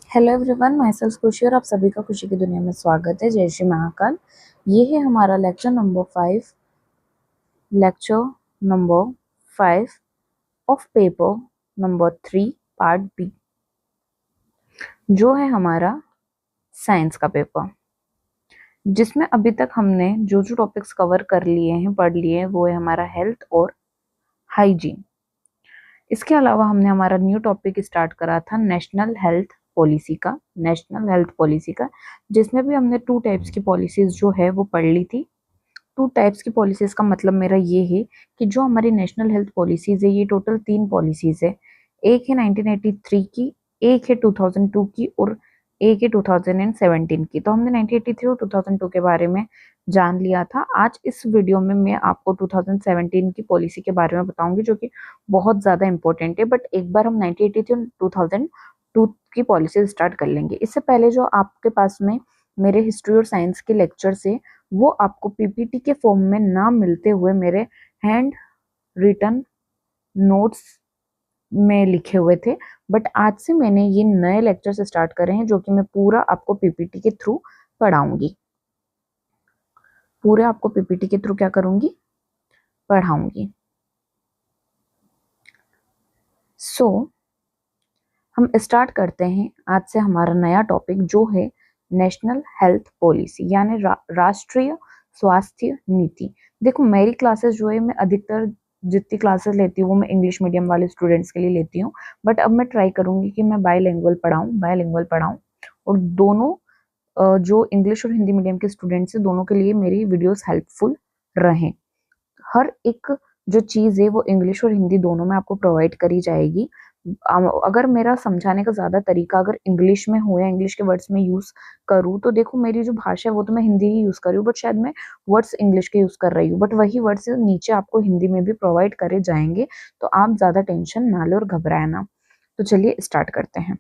Hello everyone, my self खुशी और आप सभी का खुशी की दुनिया में स्वागत है। जय श्री महाकाल। ये है हमारा lecture number 5 of paper number 3 part B, जो है हमारा साइंस का पेपर, जिसमें अभी तक हमने जो जो टॉपिक्स कवर कर लिए हैं, पढ़ लिए हैं, वो है हमारा हेल्थ और हाइजीन। इसके अलावा हमने हमारा न्यू टॉपिक स्टार्ट करा था नेशनल हेल्थ पॉलिसी का, जिसमें भी हमने 2 टाइप्स की पॉलिसीज जो है वो पढ़ ली थी। 2 टाइप्स की पॉलिसीज का मतलब मेरा ये है कि जो हमारी नेशनल हेल्थ पॉलिसीज है, ये टोटल 3 पॉलिसीज है। एक है 1983 की, एक है 2002 की और एक है 2017 की। तो हमने 1983 और 2002 के बारे में जान लिया था। आज इस वीडियो में मैं आपको 2017 की पॉलिसी के बारे में बताऊंगी, जो कि बहुत ज़्यादा इंपॉर्टेंट है। बट एक बार हम 1983 और 2002 की पॉलिसी स्टार्ट कर लेंगे। इससे पहले जो आपके पास में मेरे हिस्ट्री और साइंस के लेक्चर से वो आपको पीपीटी के फॉर्म में ना मिलते हुए मेरे हैंड रिटन नोट्स में लिखे हुए थे, बट आज से मैंने ये नए लेक्चर स्टार्ट करे हैं, जो कि मैं पूरा आपको पीपीटी के थ्रू पढ़ाऊंगी। पूरे आपको पीपीटी के थ्रू क्या करूंगी, पढ़ाऊंगी। सो हम स्टार्ट करते हैं आज से हमारा नया टॉपिक, जो है नेशनल हेल्थ पॉलिसी यानी राष्ट्रीय स्वास्थ्य नीति। देखो, मेरी क्लासेस जो है, मैं अधिकतर जितनी क्लासेस लेती हूँ वो मैं इंग्लिश मीडियम वाले स्टूडेंट्स के लिए लेती हूँ, बट अब मैं ट्राई करूंगी कि मैं बायलिंगुअल पढ़ाऊँ और दोनों जो इंग्लिश और हिंदी मीडियम के स्टूडेंट्स हैं, दोनों के लिए मेरी वीडियोस हेल्पफुल रहें। हर एक जो चीज़ है वो इंग्लिश और हिंदी दोनों में आपको प्रोवाइड करी जाएगी। अगर मेरा समझाने का ज़्यादा तरीका अगर इंग्लिश में हो या इंग्लिश के वर्ड्स में यूज़ करूँ, तो देखो मेरी जो भाषा है वो तो मैं हिंदी ही यूज़ कर रही हूँ, बट शायद मैं वर्ड्स इंग्लिश के यूज़ कर रही हूँ, बट वही वर्ड्स नीचे आपको हिंदी में भी प्रोवाइड करे जाएंगे। तो आप ज़्यादा टेंशन ना ले और घबराए ना। तो चलिए स्टार्ट करते हैं।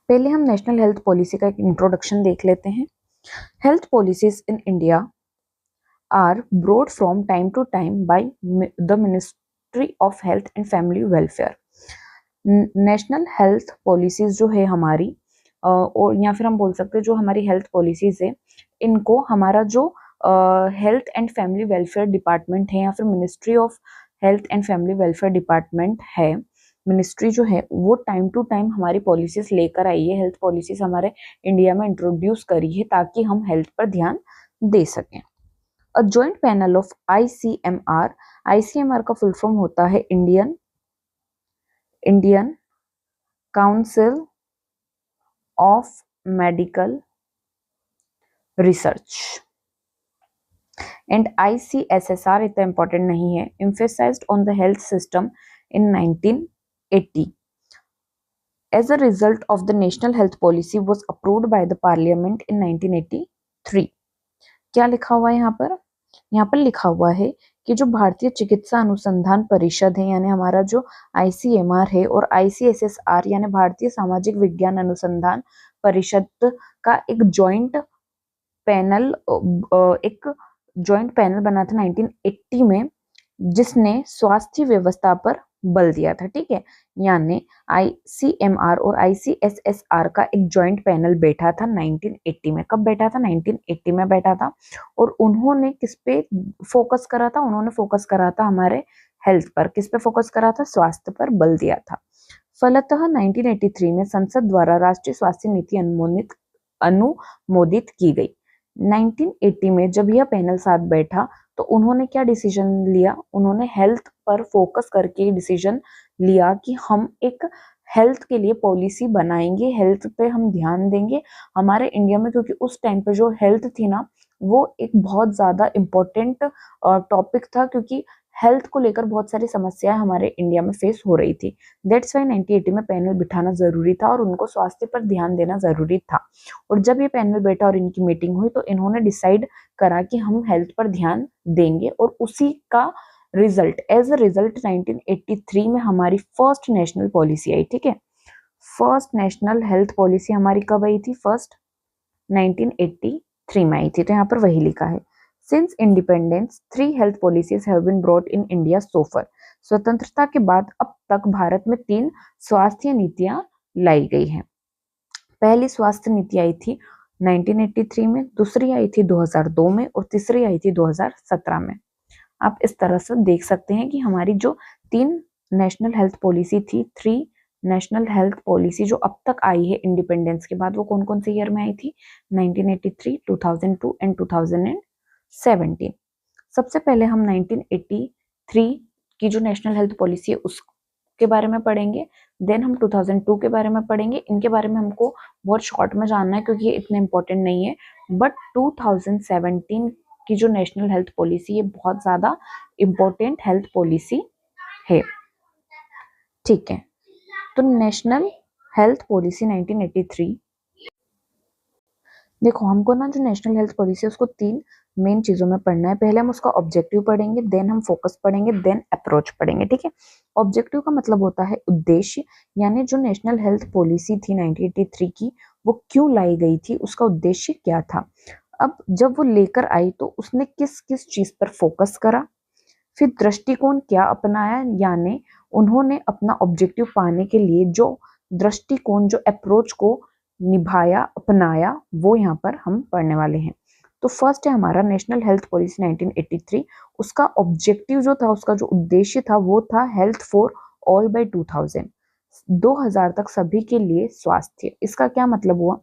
पहले हम नेशनल हेल्थ पॉलिसी का एक इंट्रोडक्शन देख लेते हैं। Health policies in India are brought from time to time by the Ministry of Health and Family Welfare। National health policies जो है हमारी, और या फिर हम बोल सकते हैं जो हमारी हेल्थ पॉलिसीज है, इनको हमारा जो health and family welfare department है या फिर ministry of health and family welfare department है, मिनिस्ट्री जो है वो टाइम टू टाइम हमारी पॉलिसीज लेकर आई है। हेल्थ पॉलिसीज हमारे इंडिया में इंट्रोड्यूस करी है ताकि हम हेल्थ पर ध्यान दे सकें। A joint panel of ICMR का फुल फॉर्म होता है Indian council of medical research, and ICSSR इतना इंपॉर्टेंट नहीं है, emphasized on the health system in 1980. As a result of the national health policy was approved by the parliament in 1983. क्या लिखा हुआ है यहाँ पर? यहाँ पर लिखा हुआ है कि जो भारतीय चिकित्सा अनुसंधान परिषद है, यानी हमारा जो ICMR है, और ICSSR यानी भारतीय सामाजिक विज्ञान अनुसंधान परिषद का एक जॉइंट पैनल बना था 1980 में, जिसने स्वास्थ्य व्यवस्था पर बल दिया था। ठीक है, यानी ICMR और ICSSR का एक जॉइंट पैनल बैठा था 1980 में। कब बैठा था? 1980 में बैठा था। और उन्होंने किस पे फोकस करा था? उन्होंने फोकस करा था हमारे हेल्थ पर। किस पे फोकस करा था? स्वास्थ्य पर बल दिया था। फलतः 1983 में संसद द्वारा राष्ट्रीय स्वास्थ्य नीति अनुमोदित की गई। 1980 में जब यह पैनल साथ बैठा तो उन्होंने क्या डिसीजन लिया? उन्होंने हेल्थ पर फोकस करके डिसीजन लिया कि हम एक हेल्थ के लिए पॉलिसी बनाएंगे, हेल्थ पे हम ध्यान देंगे हमारे इंडिया में, क्योंकि उस टाइम पे जो हेल्थ थी ना, वो एक बहुत ज्यादा इम्पोर्टेंट टॉपिक था, क्योंकि हेल्थ को लेकर बहुत सारी समस्याएं हमारे इंडिया में फेस हो रही थी। दैट्स वाई 1980 में पैनल बिठाना जरूरी था और उनको स्वास्थ्य पर ध्यान देना जरूरी था। और जब ये पैनल बैठा और इनकी मीटिंग हुई तो इन्होंने डिसाइड करा कि हम हेल्थ पर ध्यान देंगे, और उसी का एज अ रिजल्ट 1983 में हमारी फर्स्ट नेशनल पॉलिसी आई। ठीक है, फर्स्ट नेशनल हेल्थ पॉलिसी हमारी कब आई थी? फर्स्ट 1983 में आई थी। तो यहाँ पर वही लिखा है, since independence 3 health policies have been brought in India so far. स्वतंत्रता के बाद अब तक भारत में 3 स्वास्थ्य नीतियां लाई गई हैं। पहली स्वास्थ्य नीति आई थी 1983 में, दूसरी आई थी 2002 में और तीसरी आई थी 2017 में। आप इस तरह से देख सकते हैं कि हमारी जो 3 नेशनल हेल्थ पॉलिसी थी, 3 नेशनल हेल्थ पॉलिसी जो अब तक आई है इंडिपेंडेंस के बाद, वो कौन कौन से ईयर में आई थी? 1983, 2002 एंड 2017। सबसे पहले हम 1983 की जो नेशनल हेल्थ पॉलिसी है उसके बारे में पढ़ेंगे, देन हम 2002 के बारे में पढ़ेंगे। इनके बारे में हमको बहुत शॉर्ट में जानना है क्योंकि ये इतने इंपॉर्टेंट नहीं है, बट 2017 की जो नेशनल हेल्थ पॉलिसी है बहुत ज्यादा इंपॉर्टेंट हेल्थ पॉलिसी है। ठीक है, तो नेशनल हेल्थ पॉलिसी 1983, देखो हमको ना जो नेशनल हेल्थ पॉलिसी है उसको 3 मेन चीजों में पढ़ना है। पहले हम उसका ऑब्जेक्टिव पढ़ेंगे, देन हम फोकस पढ़ेंगे, देन अप्रोच पढ़ेंगे। ठीक है, ऑब्जेक्टिव का मतलब होता है उद्देश्य, यानी जो नेशनल हेल्थ पॉलिसी थी 1983 की, वो क्यों लाई गई थी, उसका उद्देश्य क्या था। अब जब वो लेकर आई तो उसने किस किस चीज पर फोकस करा, फिर दृष्टिकोण क्या अपनाया, यानी उन्होंने अपना ऑब्जेक्टिव पाने के लिए जो दृष्टिकोण, जो अप्रोच को निभाया, अपनाया, वो यहाँ पर हम पढ़ने वाले हैं। तो फर्स्ट है हमारा नेशनल हेल्थ पॉलिसी 1983। उसका ऑब्जेक्टिव जो था, उसका जो उद्देश्य था, वो था हेल्थ फॉर ऑल बाय 2000 तक सभी के लिए स्वास्थ्य। इसका क्या मतलब हुआ,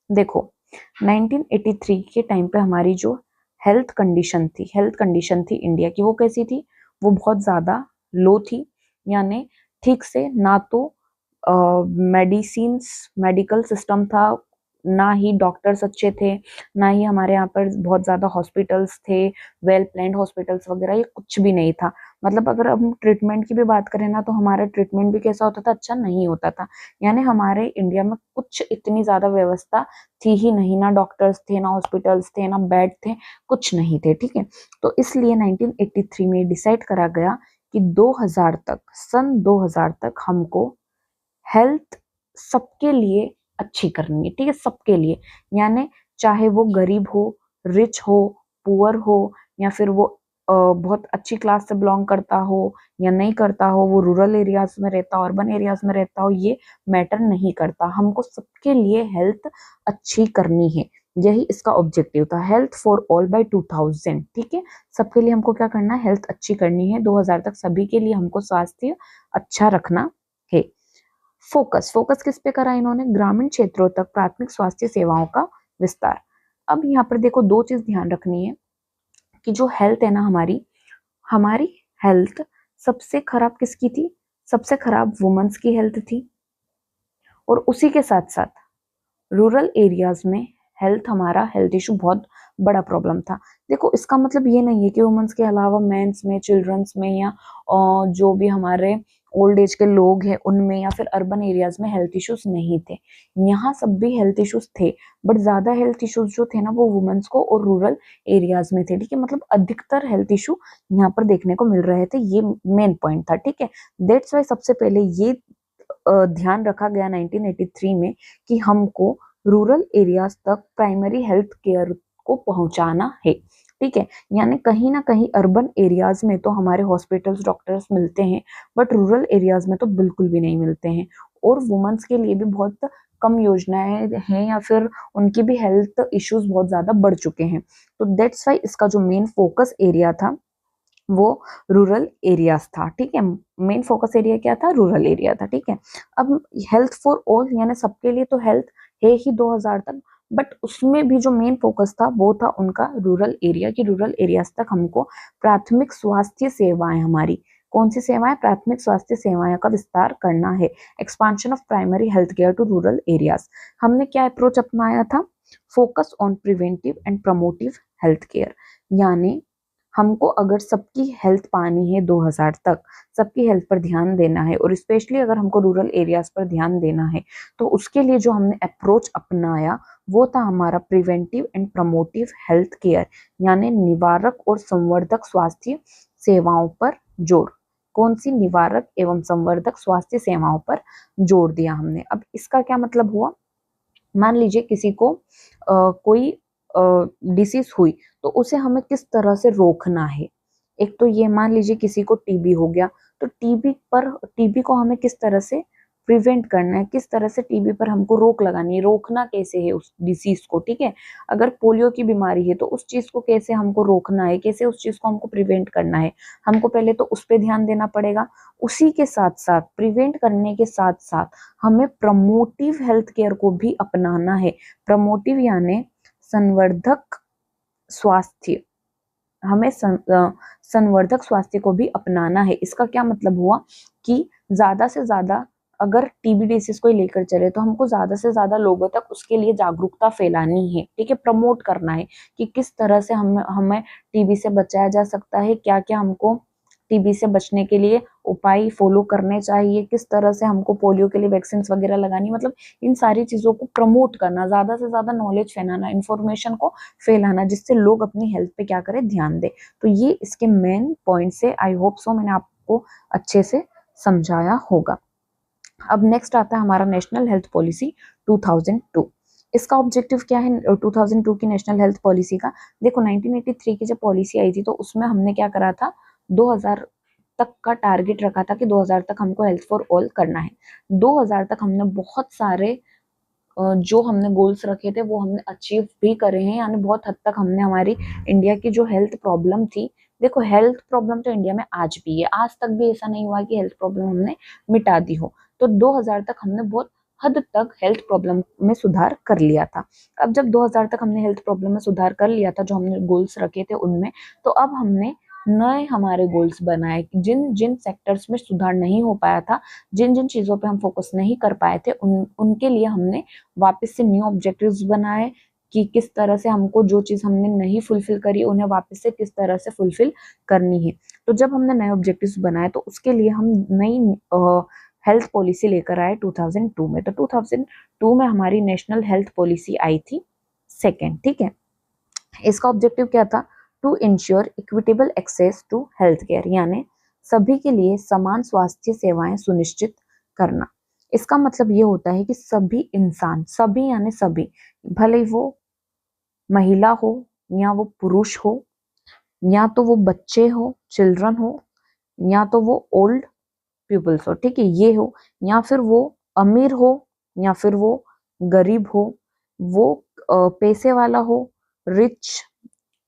देखो 1983 के टाइम पे हमारी जो हेल्थ कंडीशन थी इंडिया की, वो कैसी थी? वो बहुत ज्यादा लो थी, यानी ठीक से ना तो मेडिकल सिस्टम था, ना ही डॉक्टर्स अच्छे थे, ना ही हमारे यहाँ पर बहुत ज्यादा हॉस्पिटल्स थे, वेल प्लान्ड हॉस्पिटल्स वगैरह, ये कुछ भी नहीं था। मतलब अगर हम ट्रीटमेंट की भी बात करें ना, तो हमारा ट्रीटमेंट भी कैसा होता था? अच्छा नहीं होता था। यानी हमारे इंडिया में कुछ इतनी ज्यादा व्यवस्था थी ही नहीं, ना डॉक्टर्स थे, ना हॉस्पिटल्स थे, ना बेड थे, कुछ नहीं थे। ठीक है, तो इसलिए 1983 में डिसाइड करा गया कि 2000 तक, सन 2000 तक हमको हेल्थ सबके लिए अच्छी करनी है। ठीक है, सबके लिए, यानी चाहे वो गरीब हो, रिच हो, पुअर हो, या फिर वो बहुत अच्छी क्लास से बिलोंग करता हो या नहीं करता हो, वो रूरल एरियाज में रहता हो, अर्बन एरियाज में रहता हो, ये मैटर नहीं करता। हमको सबके लिए हेल्थ अच्छी करनी है, यही इसका ऑब्जेक्टिव था, हेल्थ फॉर ऑल बाय 2000। ठीक है, सबके लिए हमको क्या करना है? हेल्थ अच्छी करनी है। 2000 तक सभी के लिए हमको स्वास्थ्य अच्छा रखना है। फोकस किस पे करा इन्होंने? ग्रामीण क्षेत्रों तक प्राथमिक स्वास्थ्य सेवाओं का विस्तार। अब यहाँ पर देखो, 2 चीज ध्यान रखनी है कि जो हेल्थ है ना हमारी हेल्थ सबसे खराब किसकी थी? सबसे खराब वुमेन्स की हेल्थ थी, और उसी के साथ साथ रूरल एरियाज में हमारा हेल्थ इशू बहुत बड़ा प्रॉब्लम था। देखो इसका मतलब ये नहीं है कि वुमेन्स के अलावा मेंस में, चिल्ड्रंस में, या जो भी हमारे ओल्ड एज के लोग हैं उनमें, या फिर अर्बन एरियाज में हेल्थ इश्यूज नहीं थे। यहाँ सब भी हेल्थ इश्यूज थे, बट ज्यादा हेल्थ इश्यूज जो थे ना, वो वुमेन्स को और रूरल एरियाज में थे। ठीक है, मतलब अधिकतर हेल्थ इशू यहाँ पर देखने को मिल रहे थे, ये मेन पॉइंट था। ठीक है, दैट्स वाई सबसे पहले ये ध्यान रखा गया 1983 में कि हमको रूरल एरियाज तक प्राइमरी हेल्थ केयर को पहुंचाना है। ठीक है, यानी कहीं ना कहीं अर्बन एरियाज में तो हमारे हॉस्पिटल्स, डॉक्टर्स मिलते हैं, बट रूरल एरियाज में तो बिल्कुल भी नहीं मिलते हैं। और वुमेन्स के लिए भी बहुत कम योजनाएं हैं, या फिर उनकी भी हेल्थ इश्यूज बहुत ज्यादा बढ़ चुके हैं। तो दैट्स वाई इसका जो मेन फोकस एरिया था वो रूरल एरियाज था। ठीक है, मेन फोकस एरिया क्या था? रूरल एरिया था। ठीक है, अब हेल्थ फॉर ऑल यानी सबके लिए तो हेल्थ है ही 2000 तक, बट उसमें भी जो मेन फोकस था वो था उनका रूरल एरिया की, रूरल एरियाज तक हमको प्राथमिक स्वास्थ्य सेवाएं, हमारी कौन सी सेवाएं? प्राथमिक स्वास्थ्य सेवाएं का विस्तार करना है। Expansion of primary health care to rural areas. हमने क्या अप्रोच अपनाया था? Focus on preventive and promotive health care, यानी हमको अगर सबकी हेल्थ पानी है 2000 तक, सबकी हेल्थ पर ध्यान देना है, और स्पेशली अगर हमको रूरल एरियाज पर ध्यान देना है, तो उसके लिए जो हमने अप्रोच अपनाया वो था हमारा preventive and promotive health care, यानी निवारक और संवर्धक स्वास्थ्य सेवाओं पर जोर। कौन सी? निवारक एवं संवर्धक स्वास्थ्य सेवाओं पर जोर दिया हमने। अब इसका क्या मतलब हुआ? मान लीजिए किसी को कोई डिसीज हुई, तो उसे हमें किस तरह से रोकना है। एक तो ये, मान लीजिए किसी को टीबी हो गया, तो टीबी को हमें किस तरह से प्रिवेंट करना है, किस तरह से टीबी पर हमको रोक लगानी है, रोकना कैसे है उस डिसीज को, ठीक है। अगर पोलियो की बीमारी है तो उस चीज को कैसे हमको रोकना है, कैसे उस चीज को हमको प्रिवेंट करना है, हमको पहले तो उस पर ध्यान देना पड़ेगा। उसी के साथ साथ, प्रिवेंट करने के साथ साथ हमें प्रमोटिव हेल्थ केयर को भी अपनाना है। प्रमोटिव यानी संवर्धक स्वास्थ्य, हमें संवर्धक स्वास्थ्य को भी अपनाना है। इसका क्या मतलब हुआ कि ज्यादा से ज्यादा अगर टीबी डिसीज को लेकर चले तो हमको ज्यादा से ज्यादा लोगों तक उसके लिए जागरूकता फैलानी है, ठीक है, प्रमोट करना है कि किस तरह से हमें टीबी से बचाया जा सकता है, क्या क्या हमको टीबी से बचने के लिए उपाय फॉलो करने चाहिए, किस तरह से हमको पोलियो के लिए वैक्सीन वगैरह लगानी, मतलब इन सारी चीजों को प्रमोट करना, ज्यादा से ज्यादा नॉलेज फैलाना, इंफॉर्मेशन को फैलाना, जिससे लोग अपनी हेल्थ पे क्या करें, ध्यान दे। तो ये इसके मेन पॉइंट है। आई होप सो मैंने आपको अच्छे से समझाया होगा। अब नेक्स्ट आता है हमारा नेशनल हेल्थ पॉलिसी 2002। इसका ऑब्जेक्टिव क्या है 2002 की नेशनल हेल्थ पॉलिसी का? देखो 1983 की जब पॉलिसी आई थी तो उसमें हमने क्या करा था, 2000 तक का टारगेट रखा था कि 2000 तक हमको हेल्थ फॉर ऑल करना है। 2000 तक हमने बहुत सारे जो हमने गोल्स रखे थे वो हमने अचीव भी करे हैं, यानी बहुत हद तक हमने हमारी इंडिया की जो हेल्थ प्रॉब्लम थी, देखो हेल्थ प्रॉब्लम तो इंडिया में आज भी है, आज तक भी ऐसा नहीं हुआ कि हेल्थ प्रॉब्लम हमने मिटा दी हो। तो 2000 तक हमने बहुत हद तक हेल्थ प्रॉब्लम में सुधार कर लिया था। अब जब 2000 तक हमने हेल्थ प्रॉब्लम में सुधार कर लिया था, जो हमने गोल्स रखे थे उनमें, तो अब हमने नए हमारे गोल्स बनाए, जिन जिन सेक्टर्स में सुधार नहीं हो पाया था, जिन जिन चीजों पे हम फोकस नहीं कर पाए थे, उनके लिए हमने वापस से न्यू ऑब्जेक्टिव्स बनाए कि किस तरह से हमको जो चीज हमने नहीं फुलफिल करी उन्हें वापस से किस तरह से फुलफिल करनी है। तो जब हमने नए ऑब्जेक्टिव्स बनाए तो उसके लिए हम नई हेल्थ पॉलिसी लेकर आए 2002 में। तो 2002 में हमारी नेशनल हेल्थ पॉलिसी आई थी सेकेंड, ठीक है। इसका ऑब्जेक्टिव क्या था? To ensure equitable access to health care, यानी सभी के लिए समान स्वास्थ्य सेवाएं सुनिश्चित करना। इसका मतलब ये होता है कि सभी इंसान, सभी यानी सभी, भले वो महिला हो या वो पुरुष हो, या तो वो बच्चे हो, चिल्ड्रन हो, या तो वो ओल्ड पीपल्स हो, ठीक है, ये हो, या फिर वो अमीर हो या फिर वो गरीब हो, वो पैसे वाला हो, रिच,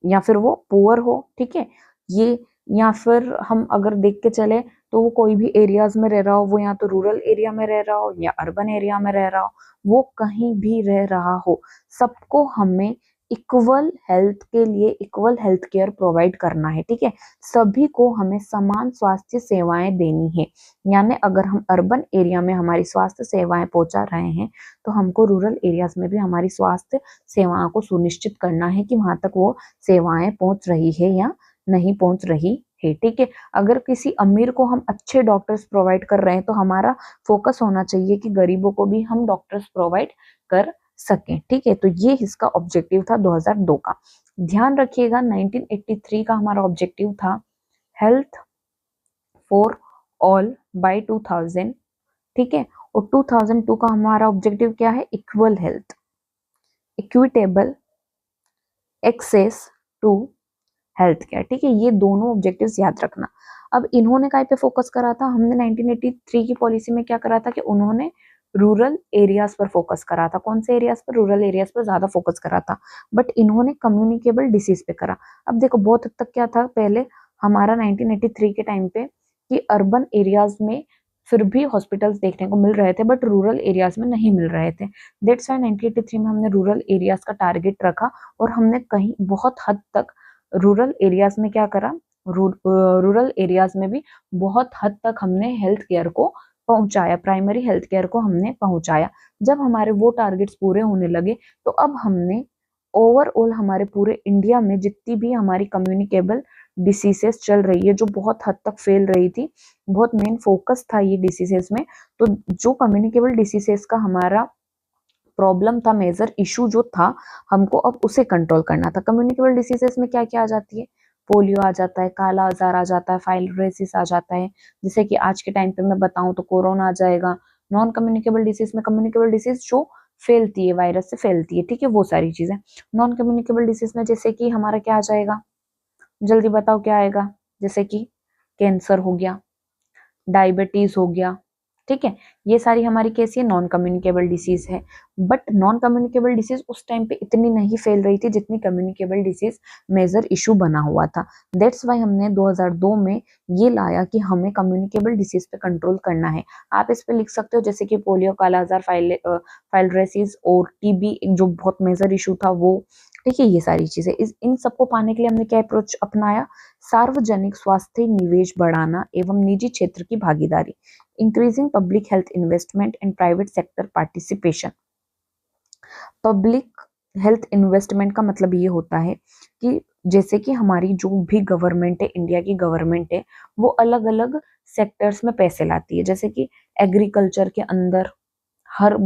या फिर वो पुअर हो, ठीक है, ये, या फिर हम अगर देख के चले तो वो कोई भी एरियाज में रह रहा हो, वो या तो रूरल एरिया में रह रहा हो या अर्बन एरिया में रह रहा हो, वो कहीं भी रह रहा हो, सबको हमें इक्वल हेल्थ के लिए इक्वल हेल्थ केयर प्रोवाइड करना है, ठीक है। सभी को हमें समान स्वास्थ्य सेवाएं देनी है, यानी अगर हम अर्बन एरिया में हमारी स्वास्थ्य सेवाएं पहुंचा रहे हैं तो हमको रूरल एरियाज में भी हमारी स्वास्थ्य सेवाओं को सुनिश्चित करना है कि वहां तक वो सेवाएं पहुंच रही है या नहीं पहुंच रही है, ठीक है। अगर किसी अमीर को हम अच्छे डॉक्टर्स प्रोवाइड कर रहे हैं तो हमारा फोकस होना चाहिए कि गरीबों को भी हम डॉक्टर्स प्रोवाइड कर सकें, ठीक है। तो ये इसका ऑब्जेक्टिव था 2002 का। ध्यान रखिएगा 1983 का हमारा ऑब्जेक्टिव था हेल्थ फॉर ऑल बाय 2000, ठीक है। और 2002 का हमारा ऑब्जेक्टिव क्या है? Equal health, equitable access to health care, ठीक है। ये दोनों ऑब्जेक्टिव्स याद रखना। अब इन्होंने काय पे फोकस करा था? हमने 1983 की पॉलिसी में क्या करा था कि उन्होंने रूरल एरियाज पर फोकस करा था। कौन से एरियाज पर? रूरल एरियाज पर ज्यादा फोकस करा था, बट इन्होंने कम्युनिकेबल डिसीज पे करा। अब देखो बहुत हद तक क्या था पहले हमारा 1983 के टाइम पे कि अर्बन एरियाज में फिर भी हॉस्पिटल्स देखने को मिल रहे थे, बट रूरल एरियाज में नहीं मिल रहे थे। दैट्स व्हाई 1983 में हमने रूरल एरियाज का टारगेट रखा और हमने कहीं बहुत हद तक रूरल एरियाज में क्या करा, रूरल एरियाज में भी बहुत हद तक हमने हेल्थ केयर को पहुंचाया, प्राइमरी हेल्थ केयर को हमने पहुंचाया। जब हमारे वो टारगेट्स पूरे होने लगे तो अब हमने ओवरऑल हमारे पूरे इंडिया में जितनी भी हमारी कम्युनिकेबल डिसीजेस चल रही है, जो बहुत हद तक फैल रही थी, बहुत मेन फोकस था ये डिसीजेस में। तो जो कम्युनिकेबल डिसीजेस का हमारा प्रॉब्लम था, मेजर इशू जो था, हमको अब उसे कंट्रोल करना था। कम्युनिकेबल डिसीजेस में क्या क्या आ जाती है? पोलियो आ जाता है, काला आजार आ जाता है, फाइलोरेसिस आ जाता है, जैसे कि आज के टाइम पे मैं बताऊं तो कोरोना आ जाएगा। नॉन कम्युनिकेबल डिसीज में कम्युनिकेबल डिसीज जो फैलती है, वायरस से फैलती है, ठीक है, वो सारी चीजें। नॉन कम्युनिकेबल डिसीज में जैसे कि हमारा क्या आ जाएगा, जल्दी बताओ क्या आएगा? जैसे कि कैंसर हो गया, डायबिटीज हो गया, ठीक है, ये सारी हमारी कैसी है, नॉन कम्युनिकेबल डिसीज है। बट नॉन कम्युनिकेबल डिसीज उस टाइम पे इतनी नहीं फैल रही थी जितनी कम्युनिकेबल डिसीज मेजर इशू बना हुआ था। दैट्स वाई हमने 2002 में ये लाया कि हमें कम्युनिकेबल डिसीज पे कंट्रोल करना है। आप इस पे लिख सकते हो जैसे कि पोलियो, काला आजार, फाइलरेसिस और टीबी जो बहुत मेजर इशू था वो। ठीक है, ये सारी चीजें इन सबको पाने के लिए हमने क्या अप्रोच अपनाया, सार्वजनिक स्वास्थ्य निवेश बढ़ाना एवं निजी क्षेत्र की भागीदारी, increasing public health investment and private sector participation. Public health investment का मतलब ये होता है कि जैसे कि हमारी जो भी गवर्नमेंट है, इंडिया की गवर्नमेंट है, वो अलग अलग सेक्टर्स में पैसे लाती है। जैसे कि एग्रीकल्चर के अंदर हर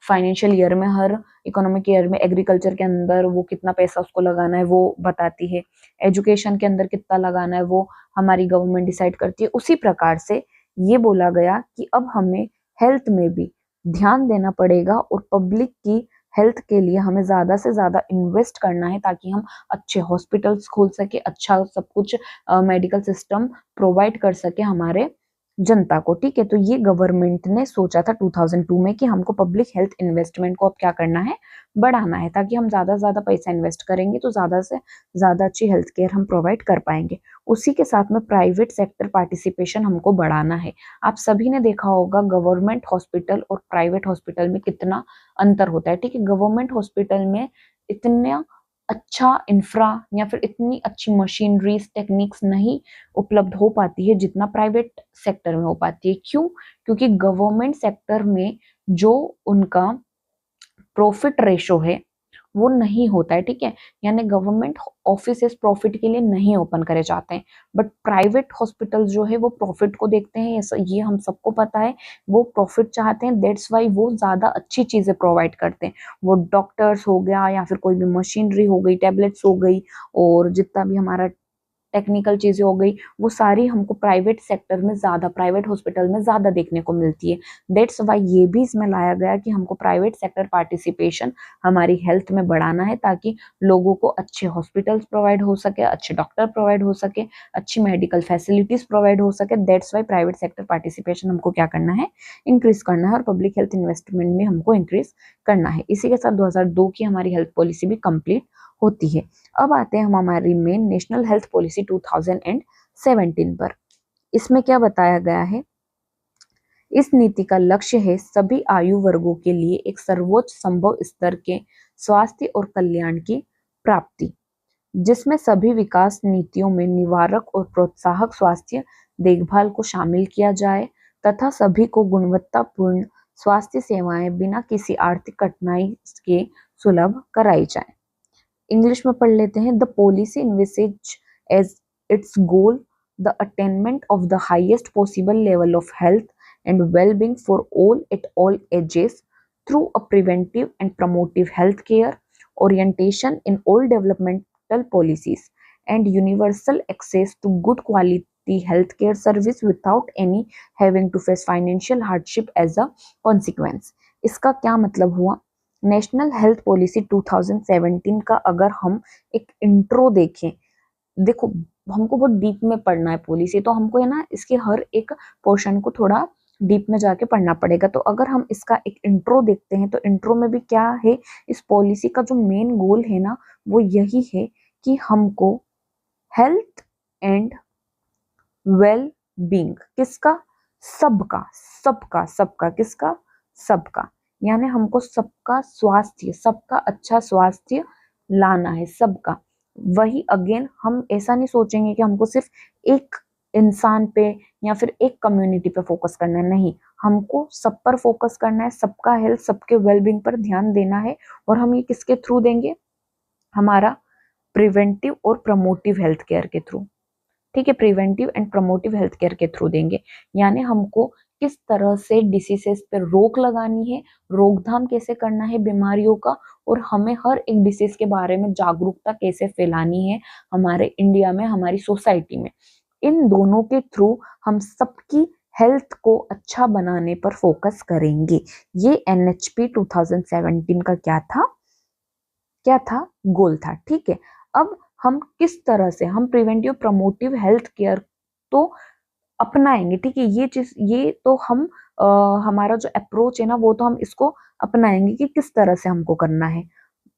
फाइनेंशियल ईयर में, हर इकोनॉमिक ईयर में एग्रीकल्चर के अंदर वो कितना पैसा उसको लगाना है वो बताती है। एजुकेशन के अंदर कितना लगाना है वो हमारी गवर्नमेंट डिसाइड करती है। उसी प्रकार से ये बोला गया कि अब हमें हेल्थ में भी ध्यान देना पड़ेगा और पब्लिक की हेल्थ के लिए हमें ज्यादा से ज्यादा इन्वेस्ट करना है ताकि हम अच्छे हॉस्पिटल्स खोल सके, अच्छा सब कुछ मेडिकल सिस्टम प्रोवाइड कर सके हमारे जनता को। ठीक है, तो ये गवर्नमेंट ने सोचा था 2002 में कि हमको पब्लिक हेल्थ इन्वेस्टमेंट को अब क्या करना है, बढ़ाना है, ताकि हम ज्यादा से ज्यादा पैसा इन्वेस्ट करेंगे तो ज्यादा से ज्यादा अच्छी हेल्थ केयर हम प्रोवाइड कर पाएंगे। उसी के साथ में प्राइवेट सेक्टर पार्टिसिपेशन हमको बढ़ाना है। आप सभी ने देखा होगा गवर्नमेंट हॉस्पिटल और प्राइवेट हॉस्पिटल में कितना अंतर होता है। ठीक है, गवर्नमेंट हॉस्पिटल में इतना अच्छा इंफ्रा या फिर इतनी अच्छी मशीनरीज टेक्निक्स नहीं उपलब्ध हो पाती है जितना प्राइवेट सेक्टर में हो पाती है। क्यों? क्योंकि गवर्नमेंट सेक्टर में जो उनका प्रॉफिट रेशो है वो नहीं होता है। ठीक है, यानी गवर्नमेंट ऑफिसेस प्रॉफिट के लिए नहीं ओपन करे जाते हैं, बट प्राइवेट हॉस्पिटल जो है वो प्रॉफिट को देखते हैं, ये हम सबको पता है। वो प्रॉफिट चाहते हैं, दैट्स वाई वो ज्यादा अच्छी चीजें प्रोवाइड करते हैं। वो डॉक्टर्स हो गया या फिर कोई भी मशीनरी हो गई, टैबलेट्स हो गई, और जितना भी हमारा टेक्निकल चीजें हो गई, वो सारी हमको प्राइवेट सेक्टर में ज्यादा, प्राइवेट हॉस्पिटल में ज्यादा देखने को मिलती है। दैट्स वाई ये भी इसमें लाया गया कि हमको प्राइवेट सेक्टर पार्टिसिपेशन हमारी हेल्थ में बढ़ाना है ताकि लोगों को अच्छे हॉस्पिटल्स प्रोवाइड हो सके, अच्छे डॉक्टर प्रोवाइड हो सके, अच्छी मेडिकल फैसिलिटीज प्रोवाइड हो सके। That's why private sector participation हमको क्या करना है, इंक्रीज करना है, और पब्लिक हेल्थ इन्वेस्टमेंट में हमको इंक्रीज करना है। इसी के साथ 2002 की हमारी हेल्थ पॉलिसी भी कंप्लीट होती है। अब आते हैं हम हमारी मेन नेशनल हेल्थ पॉलिसी 2017 पर। इसमें क्या बताया गया है, इस नीति का लक्ष्य है सभी आयु वर्गों के लिए एक सर्वोच्च संभव स्तर के स्वास्थ्य और कल्याण की प्राप्ति, जिसमें सभी विकास नीतियों में निवारक और प्रोत्साहक स्वास्थ्य देखभाल को शामिल किया जाए तथा सभी को गुणवत्तापूर्ण स्वास्थ्य सेवाएं बिना किसी आर्थिक कठिनाई के सुलभ कराई जाए। इंग्लिश में पढ़ लेते हैं। The policy envisage as its goal the attainment of the highest possible level of health and well-being for all at all ages through a preventive and promotive health care orientation in all developmental policies and universal access to good quality healthcare service without any having to face financial hardship as a consequence। इसका क्या मतलब हुआ, national health policy 2017 का अगर हम एक intro देखें, देखो हमको बहुत डीप में पढ़ना है पॉलिसी, तो हमको है ना इसके हर एक पोर्शन को थोड़ा डीप में जाके पढ़ना पड़ेगा। तो अगर हम इसका एक इंट्रो देखते हैं तो इंट्रो में भी क्या है, इस पॉलिसी का जो मेन गोल है ना वो यही है कि हमको हेल्थ एंड वेल बींग किसका, सबका, सबका सबका किसका, सबका, यानी हमको सबका स्वास्थ्य, सबका अच्छा स्वास्थ्य लाना है, सबका। वही अगेन हम ऐसा नहीं सोचेंगे कि हमको सिर्फ एक इंसान पे या फिर एक कम्युनिटी पे फोकस करना है, नहीं, हमको सब पर फोकस करना है, सबका हेल्थ, सबके वेलबींग पर ध्यान देना है। और हम ये किसके थ्रू देंगे, हमारा प्रिवेंटिव और प्रमोटिव हेल्थ केयर के थ्रू। ठीक है, preventive and promotive health care के थ्रू देंगे, यानी हमको किस तरह से डिसीजेस पे रोक लगानी है, रोकथाम कैसे करना है बीमारियों का, और हमें हर एक डिसीज के बारे में जागरूकता कैसे फैलानी है हमारे इंडिया में, हमारी सोसाइटी में। इन दोनों के थ्रू हम सबकी हेल्थ को अच्छा बनाने पर फोकस करेंगे। ये एनएचपी 2017 का क्या था, क्या था, गोल था। ठीक है, अब हम किस तरह से हम प्रिवेंटिव प्रमोटिव हेल्थ केयर तो अपनाएंगे, ठीक है। ये चीज, ये तो हम हमारा जो अप्रोच है ना वो तो हम इसको अपनाएंगे कि किस तरह से हमको करना है।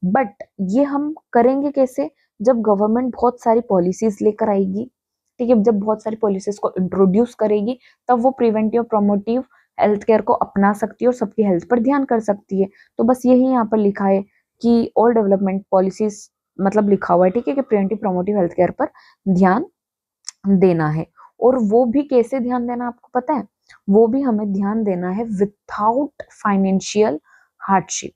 बट ये हम करेंगे कैसे, जब गवर्नमेंट बहुत सारी पॉलिसीज लेकर आएगी, ठीक है, जब बहुत सारी पॉलिसीज को इंट्रोड्यूस करेगी, तब वो प्रिवेंटिव प्रोमोटिव हेल्थ केयर को अपना सकती है और सबकी हेल्थ पर ध्यान कर सकती है। तो बस यही यहाँ पर लिखा है कि ऑल डेवलपमेंट पॉलिसीज, मतलब लिखा हुआ है, ठीक है, कि प्रिवेंटिव प्रोमोटिव हेल्थ केयर पर ध्यान देना है। और वो भी कैसे ध्यान देना आपको पता है, वो भी हमें ध्यान देना है विथआउट फाइनेंशियल हार्डशिप।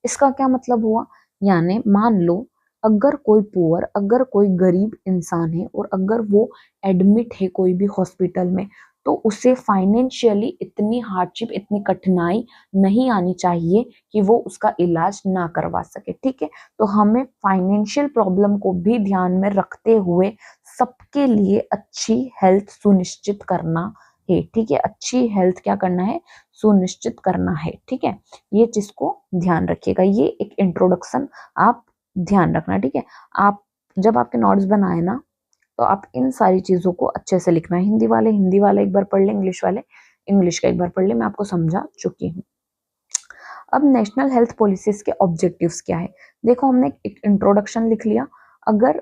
इसका क्या मतलब हुआ, यानी मान लो अगर कोई पुअर, अगर कोई गरीब इंसान है और अगर वो एडमिट है कोई भी हॉस्पिटल में, तो उसे फाइनेंशियली इतनी हार्डशिप, इतनी कठिनाई नहीं आनी चाहिए कि वो उसका इलाज ना करवा सके, ठीक है। तो हमें फाइनेंशियल प्रॉब्लम को भी ध्यान में रखते हुए सबके लिए अच्छी हेल्थ सुनिश्चित करना है, ठीक है। अच्छी हेल्थ क्या करना है, सुनिश्चित करना है, ठीक है। ये चीज को ध्यान रखिएगा, ये एक इंट्रोडक्शन आप ध्यान रखना, ठीक है। आप जब आपके नोट्स बनाए ना, तो आप इन सारी चीजों को अच्छे से लिखना है। हिंदी वाले एक बार पढ़ ले, इंग्लिश वाले इंग्लिश का एक बार पढ़ ले, मैं आपको समझा चुकी हूँ। अब नेशनल हेल्थ पॉलिसीज के ऑब्जेक्टिव्स क्या है, देखो हमने एक इंट्रोडक्शन लिख लिया। अगर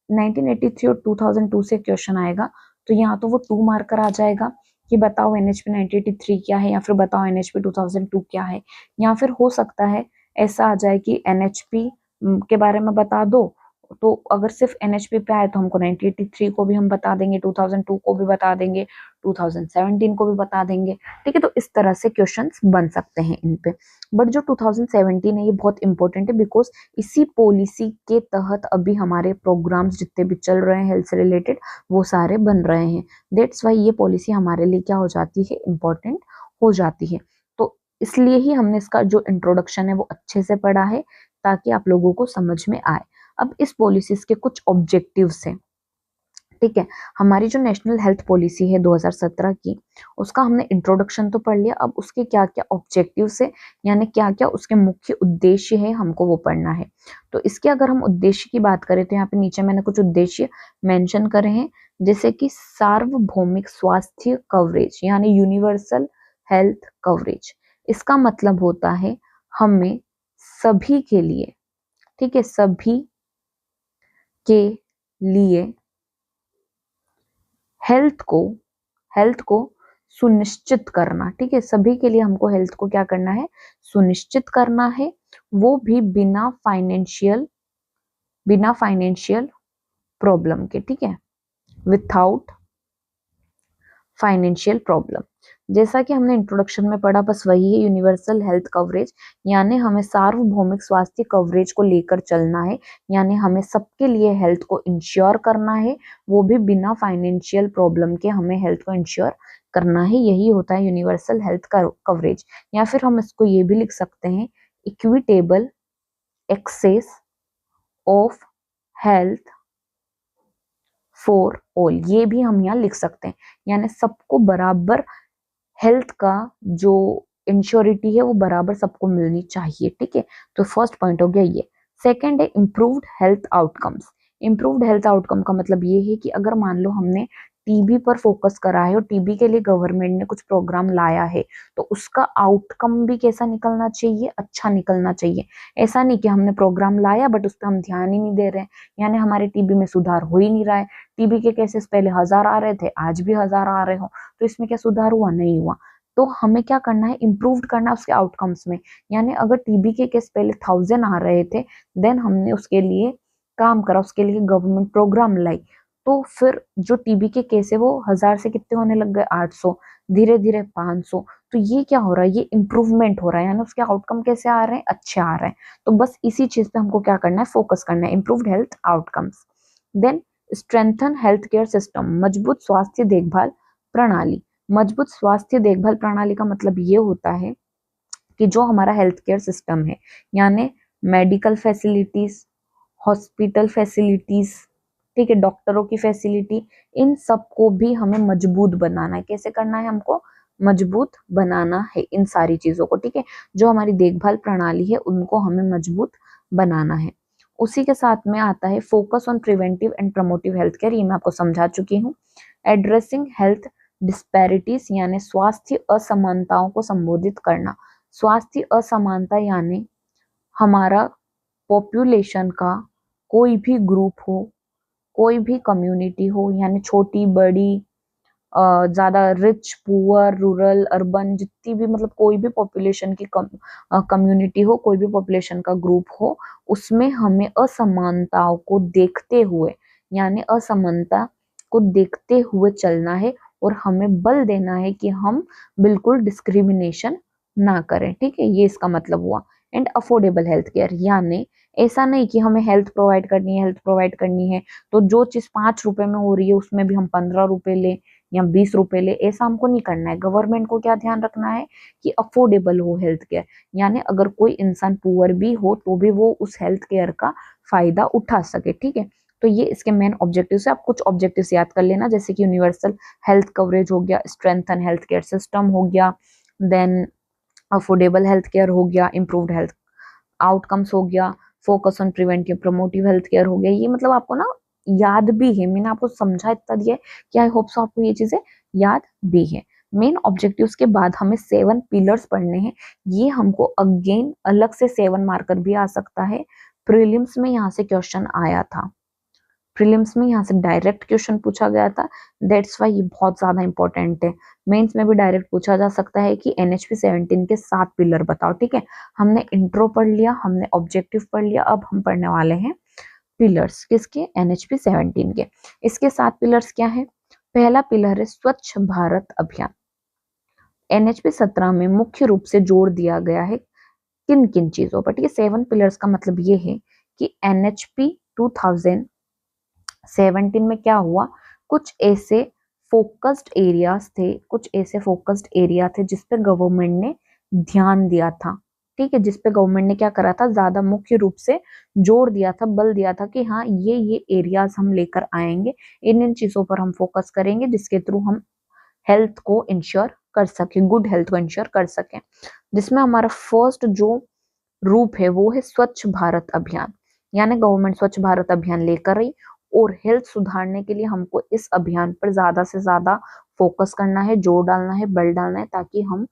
1983 और 2002 से क्वेश्चन आएगा तो यहाँ तो वो 2 मार्कर आ जाएगा कि बताओ NHP 1983 क्या है, या फिर बताओ NHP 2002 क्या है। या फिर हो सकता है ऐसा आ जाए कि NHP के बारे में बता दो, तो अगर सिर्फ NHP पे आए तो हमको 1983 को भी हम बता देंगे, 2002 को भी बता देंगे, 2017 को भी बता देंगे, ठीक है। तो इस तरह से क्वेश्चंस बन सकते हैं इन पे। बट जो 2017 है ये बहुत इंपॉर्टेंट है, बिकॉज इसी पॉलिसी के तहत अभी हमारे प्रोग्राम्स जितने भी चल रहे हैं हेल्थ से रिलेटेड वो सारे बन रहे हैं। दैट्स वाई ये पॉलिसी हमारे लिए क्या हो जाती है, इंपॉर्टेंट हो जाती है। तो इसलिए ही हमने इसका जो इंट्रोडक्शन है वो अच्छे से पढ़ा है, ताकि आप लोगों को समझ में आए। अब इस पॉलिसीज के कुछ ऑब्जेक्टिव्स हैं, ठीक है। हमारी जो नेशनल हेल्थ पॉलिसी है 2017 की, उसका हमने इंट्रोडक्शन तो पढ़ लिया। अब उसके क्या क्या ऑब्जेक्टिव्स है, यानी क्या क्या उसके मुख्य उद्देश्य है, हमको वो पढ़ना है। तो इसके अगर हम उद्देश्य की बात करें तो यहाँ पे नीचे मैंने कुछ उद्देश्य मेंशन करे हैं, जैसे कि सार्वभौमिक स्वास्थ्य कवरेज, यानी यूनिवर्सल हेल्थ कवरेज। इसका मतलब होता है हमें सभी के लिए, ठीक है, सभी के लिए हेल्थ को सुनिश्चित करना, ठीक है। सभी के लिए हमको हेल्थ को क्या करना है, सुनिश्चित करना है, वो भी बिना फाइनेंशियल प्रॉब्लम के, ठीक है, विथआउट फाइनेंशियल प्रॉब्लम। जैसा कि हमने इंट्रोडक्शन में पढ़ा, बस वही है यूनिवर्सल हेल्थ कवरेज, यानी हमें सार्वभौमिक स्वास्थ्य कवरेज को लेकर चलना है, यानी हमें सबके लिए हेल्थ को इंश्योर करना है, वो भी बिना फाइनेंशियल प्रॉब्लम के हमें हेल्थ को इंश्योर करना है। यही होता है यूनिवर्सल हेल्थ कवरेज। या फिर हम इसको ये भी लिख सकते हैं, equitable access of health for all. ये भी हम यहाँ लिख सकते हैं, यानी सबको बराबर हेल्थ का जो इंश्योरिटी है वो बराबर सबको मिलनी चाहिए, ठीक है। तो फर्स्ट पॉइंट हो गया ये। सेकंड है improved health outcomes. Improved health outcome का मतलब ये है कि अगर मान लो हमने टीबी पर फोकस करा है और टीबी के लिए गवर्नमेंट ने कुछ प्रोग्राम लाया है, तो उसका आउटकम भी कैसा निकलना चाहिए, अच्छा निकलना चाहिए। ऐसा नहीं कि हमने प्रोग्राम लाया बट उस पर हम ध्यान ही नहीं दे रहे हैं, यानी हमारे टीबी में सुधार हो ही नहीं रहा है। टीबी के केसेस पहले 1000 आ रहे थे, आज भी 1000 आ रहे हो, तो इसमें क्या सुधार हुआ, नहीं हुआ। तो हमें क्या करना है, इम्प्रूव करना उसके आउटकम्स में। यानी अगर टीबी के केस पहले 1000 आ रहे थे, देन हमने उसके लिए काम करा, उसके लिए गवर्नमेंट प्रोग्राम लाई, तो फिर जो टीबी के केस है वो 1000 से कितने होने लग गए, 800, धीरे धीरे 500। तो ये क्या हो रहा है, ये इंप्रूवमेंट हो रहा है, यानी उसके आउटकम कैसे आ रहे हैं, अच्छे आ रहे हैं। तो बस इसी चीज पे हमको क्या करना है, फोकस करना है, improved health outcomes. Then strengthen health care system, मजबूत स्वास्थ्य देखभाल प्रणाली। मजबूत स्वास्थ्य देखभाल प्रणाली का मतलब ये होता है कि जो हमारा हेल्थ केयर सिस्टम है, यानी मेडिकल फैसिलिटीज, हॉस्पिटल फैसिलिटीज, ठीक है, डॉक्टरों की फैसिलिटी, इन सबको भी हमें मजबूत बनाना है। कैसे करना है, हमको मजबूत बनाना है इन सारी चीजों को, ठीक है। जो हमारी देखभाल प्रणाली है उनको हमें मजबूत बनाना है। उसी के साथ में आता है focus on preventive and promotive health care, ये मैं आपको समझा चुकी हूँ। एड्रेसिंग हेल्थ डिस्पैरिटीज यानी स्वास्थ्य असमानताओं को संबोधित करना। स्वास्थ्य असमानता यानी हमारा पॉपुलेशन का कोई भी ग्रुप हो, कोई भी कम्युनिटी हो, यानी छोटी बड़ी, ज्यादा रिच पुअर रूरल अर्बन, जितनी भी मतलब कोई भी पॉपुलेशन की कम्युनिटी हो, कोई भी पॉपुलेशन का ग्रुप हो, उसमें हमें असमानताओं को देखते हुए यानी असमानता को देखते हुए चलना है और हमें बल देना है कि हम बिल्कुल डिस्क्रिमिनेशन ना करें। ठीक है, ये इसका मतलब हुआ। एंड अफोर्डेबल हेल्थ केयर यानी ऐसा नहीं कि हमें हेल्थ प्रोवाइड करनी है, हेल्थ प्रोवाइड करनी है तो जो चीज 5 रुपए में हो रही है उसमें भी हम 15 रुपए ले या 20 रुपए ले, ऐसा हमको नहीं करना है। गवर्नमेंट को क्या ध्यान रखना है कि अफोर्डेबल हो हेल्थ केयर, यानी अगर कोई इंसान पुअर भी हो तो भी वो उस हेल्थ केयर का फायदा उठा सके। ठीक है, तो ये इसके मेन ऑब्जेक्टिव है। आप कुछ ऑब्जेक्टिव्स याद कर लेना, जैसे कि यूनिवर्सल हेल्थ कवरेज हो गया, स्ट्रेंथन हेल्थ केयर सिस्टम हो गया, देन अफोर्डेबल हेल्थ केयर हो गया, इम्प्रूव्ड हेल्थ आउटकम्स हो गया, focus on preventive promotive health care हो गया। ये मतलब आपको ना याद भी है, मैंने आपको समझा इतना दिया कि आई होप सो आपको ये चीजें याद भी है। मेन ऑब्जेक्टिव्स के बाद हमें 7 पिलर्स पढ़ने हैं। ये हमको अगेन अलग से 7 मार्कर भी आ सकता है। प्रीलिम्स में यहाँ से क्वेश्चन आया था, प्रीलिम्स में यहाँ से डायरेक्ट क्वेश्चन पूछा गया था, दैट्स वाई ये बहुत ज्यादा इंपॉर्टेंट है। मेंस में भी डायरेक्ट पूछा जा सकता है कि NHP 17 के 7 पिलर बताओ। ठीक है, हमने इंट्रो पढ़ लिया, हमने ऑब्जेक्टिव पढ़ लिया, अब हम पढ़ने वाले हैं पिलर्स किसके, NHP 17 के। इसके 7 पिलर्स क्या है? पहला पिलर है स्वच्छ भारत अभियान। NHP 17 में मुख्य रूप से जोर दिया गया है किन किन चीजों पर? ठीक है, 7 पिलर्स का मतलब ये है कि NHP 2017 में क्या हुआ, कुछ ऐसे फोकस्ड एरियाज थे, कुछ ऐसे फोकस्ड एरिया थे जिस पे गवर्नमेंट ने ध्यान दिया था। ठीक है, जिस पे गवर्नमेंट ने क्या करा था, ज्यादा मुख्य रूप से जोर दिया था, बल दिया था कि हाँ ये एरियाज हम लेकर आएंगे, इन चीजों पर हम फोकस करेंगे जिसके थ्रू हम हेल्थ को इंश्योर कर सके, गुड हेल्थ को इंश्योर कर सके। जिसमें हमारा फर्स्ट जो रूप है वो है स्वच्छ भारत अभियान, यानी गवर्नमेंट स्वच्छ भारत अभियान लेकर आई और हेल्थ सुधारने के लिए हमको इस अभियान पर ज्यादा से ज्यादा फोकस करना है, जोर डालना है, बल डालना है, ताकि हम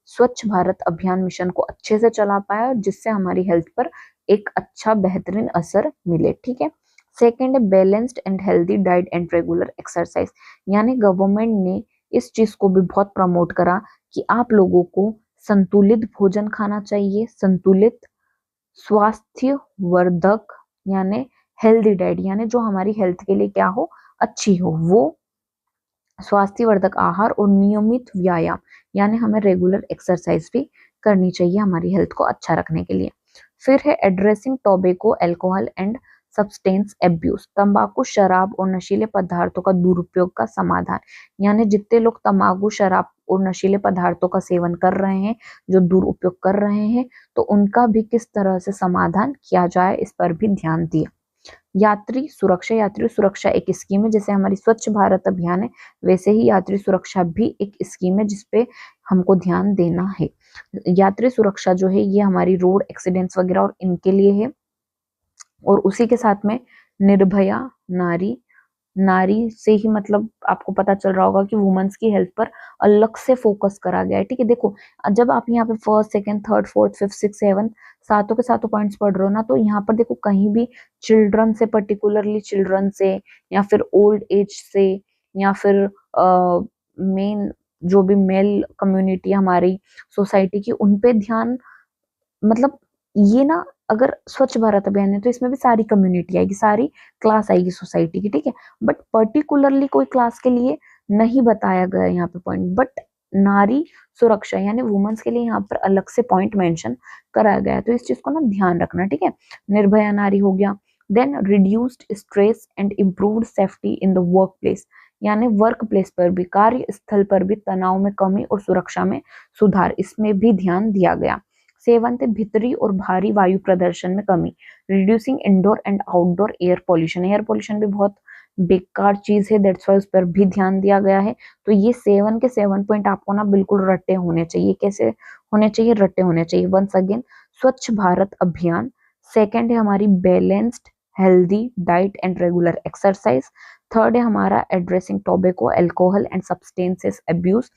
स्वच्छ भारत अभियान मिशन को अच्छे से चला पाए और जिससे हमारी हेल्थ पर एक अच्छा बेहतरीन असर मिले। ठीक है, सेकेंड है balanced and healthy diet and regular exercise, यानी गवर्नमेंट ने इस चीज को भी बहुत प्रमोट करा कि आप लोगों को संतुलित भोजन खाना चाहिए, संतुलित स्वास्थ्य वर्धक यानी हेल्दी डाइट, यानी जो हमारी हेल्थ के लिए क्या हो, अच्छी हो, वो स्वास्थ्य वर्धक आहार और नियमित व्यायाम, यानी हमें रेगुलर एक्सरसाइज भी करनी चाहिए हमारी हेल्थ को अच्छा रखने के लिए। फिर है addressing tobacco alcohol and substance abuse, तंबाकू शराब और नशीले पदार्थों का दुरुपयोग का समाधान, यानी जितने लोग तंबाकू शराब और नशीले पदार्थों का सेवन कर रहे हैं, जो दुरुपयोग कर रहे हैं, तो उनका भी किस तरह से समाधान किया जाए इस पर भी ध्यान दिया। यात्री सुरक्षा, यात्री सुरक्षा एक स्कीम है, जैसे हमारी स्वच्छ भारत अभियान है वैसे ही यात्री सुरक्षा भी एक स्कीम है जिसपे हमको ध्यान देना है। यात्री सुरक्षा जो है ये हमारी रोड एक्सीडेंट्स वगैरह और इनके लिए है, और उसी के साथ में निर्भया नारी, नारी से ही मतलब आपको पता चल रहा होगा कि वुमेन्स की हेल्थ पर अलग से फोकस करा गया है। ठीक है, देखो जब आप यहाँ पे first second third fourth fifth six seven सातों के सातों पॉइंट्स पढ़ रहे हो ना, तो यहाँ पर देखो कहीं भी चिल्ड्रन से, पर्टिकुलरली चिल्ड्रन से या फिर ओल्ड एज से या फिर मेन जो भी मेल कम्युनिटी हमारी सोसाइटी की, उन पे ध्यान, मतलब ये ना अगर स्वच्छ भारत अभियान है तो इसमें भी सारी कम्युनिटी आएगी, सारी क्लास आएगी सोसाइटी की। ठीक है, बट पर्टिकुलरली कोई क्लास के लिए नहीं बताया गया यहाँ पे पॉइंट, बट नारी सुरक्षा यानी वुमेन्स के लिए यहाँ पर अलग से पॉइंट मेंशन कराया गया है, तो इस चीज को ना ध्यान रखना। ठीक है, निर्भया नारी हो गया। Then reduced stress and improved safety in the workplace, यानी वर्क प्लेस पर भी, कार्यस्थल पर भी तनाव में कमी और सुरक्षा में सुधार, इसमें भी ध्यान दिया गया। सेवंत भीतरी और भारी वायु प्रदर्शन में कमी, reducing indoor and outdoor air pollution, air pollution भी बहुत बेकार चीज है, दैट्स वाई उस पर भी ध्यान दिया गया है। तो ये 7 के 7 पॉइंट आपको ना बिल्कुल रट्टे होने चाहिए। कैसे होने चाहिए? रट्टे होने चाहिए। वंस अगेन स्वच्छ भारत अभियान, सेकेंड है हमारी balanced healthy diet and regular exercise, third है हमारा addressing tobacco, alcohol and substances abuse.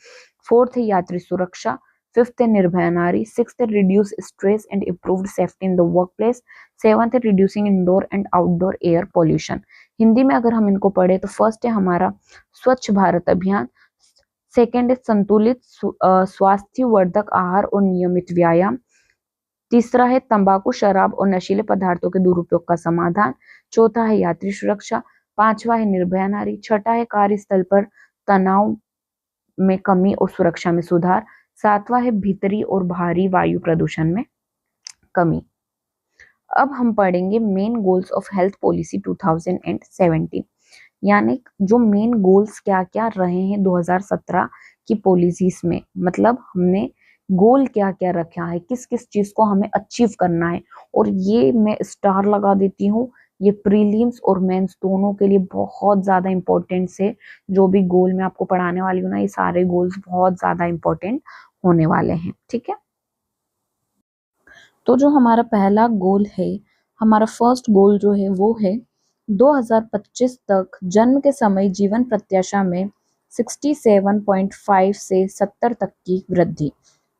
Fourth है यात्री सुरक्षा। फिफ्थ है निर्भया नारी। सिक्स्थ है reduce stress and improved safety in the workplace. Seventh है reducing indoor and outdoor air pollution. Hindi में अगर हम इनको पढ़े तो फर्स्ट है हमारा स्वच्छ भारत अभियान। सेकेंड है संतुलित स्वास्थ्य वर्धक आहार और नियमित व्यायाम। तीसरा है तंबाकू, शराब और नशीले पदार्थों के दुरुपयोग का समाधान। चौथा है यात्री सुरक्षा। पांचवा है निर्भया नारी। छठा है कार्यस्थल पर तनाव में कमी और सुरक्षा में सुधार। सातवां है भीतरी और बाहरी वायु प्रदूषण में कमी। अब हम पढ़ेंगे main goals of health policy 2017, यानी जो मेन गोल्स क्या क्या रहे हैं 2017 की पॉलिसीज में, मतलब हमने गोल क्या क्या रखा है, किस किस चीज को हमें अचीव करना है। और ये मैं स्टार लगा देती हूँ, ये प्रीलिम्स और मेंस दोनों के लिए बहुत ज्यादा इंपॉर्टेंट है। जो भी गोल मैं आपको पढ़ाने वाली हूँ ना, ये सारे गोल्स बहुत ज्यादा इंपॉर्टेंट होने वाले हैं, ठीक है। तो जो हमारा पहला गोल है, हमारा फर्स्ट गोल जो है वो है 2025 तक जन्म के समय जीवन प्रत्याशा में 67.5 से 70 तक की वृद्धि।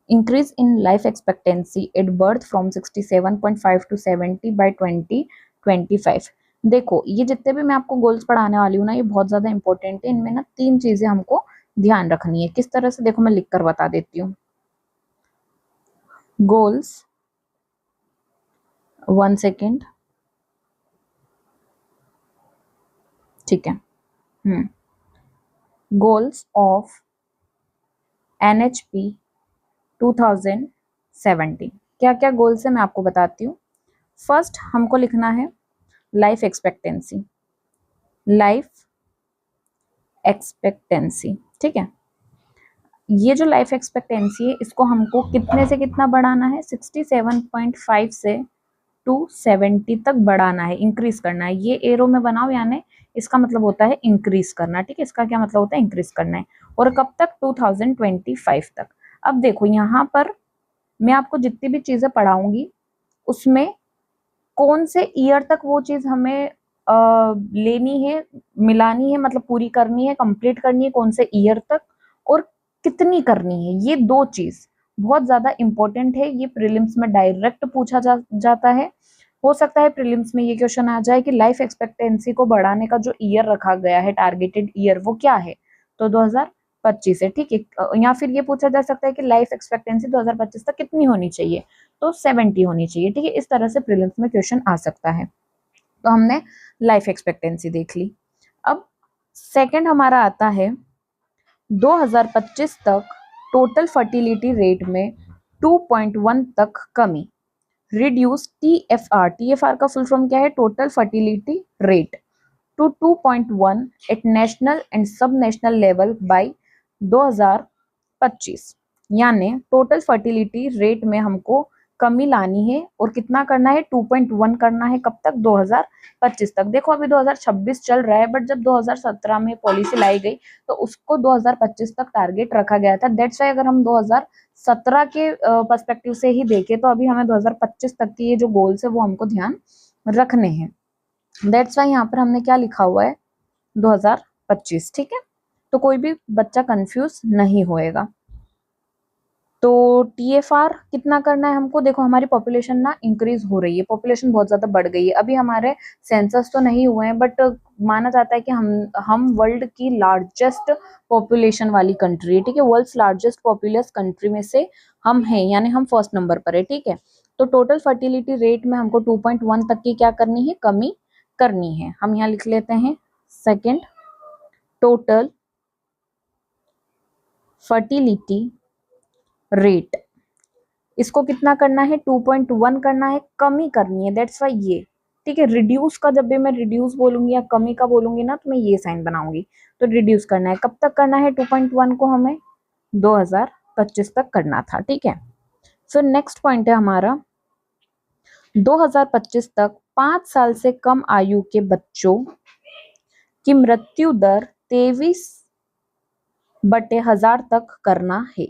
Increase in life expectancy at birth from 67.5 to 70 by 2025। देखो ये जितने भी मैं आपको गोल्स पढ़ाने वाली हूँ ना, ये बहुत ज्यादा इंपॉर्टेंट है। इनमें ना तीन चीजें हमको ध्यान रखनी है। किस तरह से, देखो मैं लिख कर बता देती हूँ। गोल्स, वन सेकेंड, ठीक है। गोल्स ऑफ NHP 2017, क्या क्या गोल्स है मैं आपको बताती हूँ। फर्स्ट हमको लिखना है लाइफ एक्सपेक्टेंसी, लाइफ एक्सपेक्टेंसी, ठीक है। ये जो लाइफ एक्सपेक्टेंसी है इसको हमको कितने से कितना बढ़ाना है, 67.5 से 270 तक बढ़ाना है, इंक्रीज करना है। ये एरो में बनाओ, यानी इसका मतलब होता है इंक्रीज करना, ठीक है। इसका क्या मतलब होता है, इंक्रीज करना है। और कब तक, 2025 तक। अब देखो यहाँ पर मैं आपको जितनी भी चीजें पढ़ाऊंगी उसमें कौन से ईयर तक वो चीज हमें लेनी है, मिलानी है, मतलब पूरी करनी है, कंप्लीट करनी है, कौन से ईयर तक और कितनी करनी है, ये दो चीज बहुत ज्यादा इंपॉर्टेंट है। ये प्रीलिम्स में डायरेक्ट पूछा जाता है। हो सकता है प्रीलिम्स में ये क्वेश्चन आ जाए कि लाइफ एक्सपेक्टेंसी को बढ़ाने का जो ईयर रखा गया है, टारगेटेड ईयर, वो क्या है, तो 2025 है, ठीक है। या फिर ये पूछा जा सकता है कि लाइफ एक्सपेक्टेंसी 2025 तक कितनी होनी चाहिए, तो 70 होनी चाहिए, ठीक है। इस तरह से प्रीलिम्स में क्वेश्चन आ सकता है। तो हमने लाइफ एक्सपेक्टेंसी देख ली। अब सेकंड हमारा आता है 2025 तक टोटल फर्टिलिटी रेट में 2.1 तक कमी। रिड्यूस TFR का फुल फॉर्म क्या है, total fertility rate, to 2.1 at national and sub national level by 2025। यानी टोटल फर्टिलिटी रेट में हमको कमी लानी है और कितना करना है, 2.1 करना है। कब तक, 2025 तक। देखो अभी 2026 चल रहा है, बट जब 2017 में पॉलिसी लाई गई तो उसको 2025 तक टारगेट रखा गया था। दैट्स वाई अगर हम 2017 के पर्सपेक्टिव से ही देखें तो अभी हमें 2025 तक के ये जो गोल्स है वो हमको ध्यान रखने हैं। दैट्स वाई यहाँ पर हमने क्या लिखा हुआ है, 2025, ठीक है। तो कोई भी बच्चा कंफ्यूज नहीं होएगा। तो TFR कितना करना है हमको, देखो हमारी पॉपुलेशन ना इंक्रीज हो रही है, पॉपुलेशन बहुत ज्यादा बढ़ गई है। अभी हमारे सेंसस तो नहीं हुए हैं, बट माना जाता है कि हम वर्ल्ड की लार्जेस्ट पॉपुलेशन वाली कंट्री है, ठीक है। वर्ल्ड्स लार्जेस्ट पॉपुलस कंट्री में से हम हैं, यानी हम फर्स्ट नंबर पर है, ठीक है। तो टोटल फर्टिलिटी रेट में हमको 2.1 तक की क्या करनी है, कमी करनी है। हम यहाँ लिख लेते हैं सेकेंड, टोटल फर्टिलिटी रेट, इसको कितना करना है, 2.1 करना है, कमी करनी है। दैट्स वाई ये, ठीक है। रिड्यूस का जब भी मैं रिड्यूस बोलूंगी या कमी का बोलूंगी ना, तो मैं ये साइन बनाऊंगी। तो रिड्यूस करना है, कब तक करना है 2.1 को, हमें 2025 तक करना था, ठीक है। फिर नेक्स्ट पॉइंट है हमारा 2025 तक 5 साल से कम आयु के बच्चों की मृत्यु दर 23/1000 तक करना है।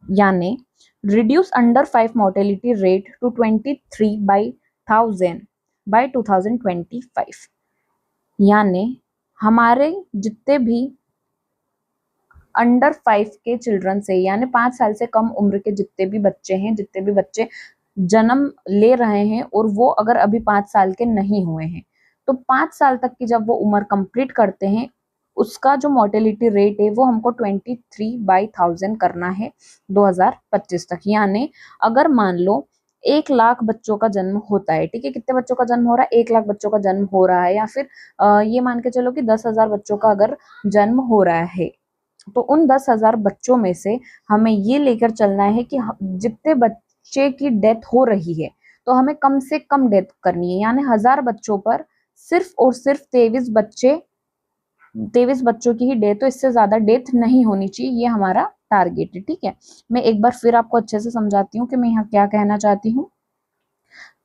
यानी reduce under 5 mortality rate to 23/1000 by 2025। यानी हमारे जितने भी अंडर 5 के चिल्ड्रन से, यानी 5 साल से कम उम्र के जितने भी बच्चे हैं, जितने भी बच्चे जन्म ले रहे हैं और वो अगर अभी 5 साल के नहीं हुए हैं, तो 5 साल तक की जब वो उम्र कंप्लीट करते हैं, उसका जो मोर्टेलिटी रेट है वो हमको 23/1000 करना है 2025 तक। यानी अगर मान लो 1 लाख बच्चों का जन्म होता है, ठीक है, कितने बच्चों का जन्म हो रहा है, 1 लाख बच्चों का जन्म हो रहा है, या फिर ये मान के चलो कि 10,000 बच्चों का अगर जन्म हो रहा है, तो उन 10,000 बच्चों में से हमें ये लेकर चलना है कि जितने बच्चे की डेथ हो रही है, तो हमें कम से कम डेथ करनी है, यानी 1000 बच्चों पर सिर्फ और सिर्फ 23 बच्चों की ही डेथ हो, इससे ज्यादा डेथ नहीं होनी चाहिए, ये हमारा टारगेट है। ठीक है, मैं एक बार फिर आपको अच्छे से समझाती हूँ कि मैं यहाँ क्या कहना चाहती हूँ।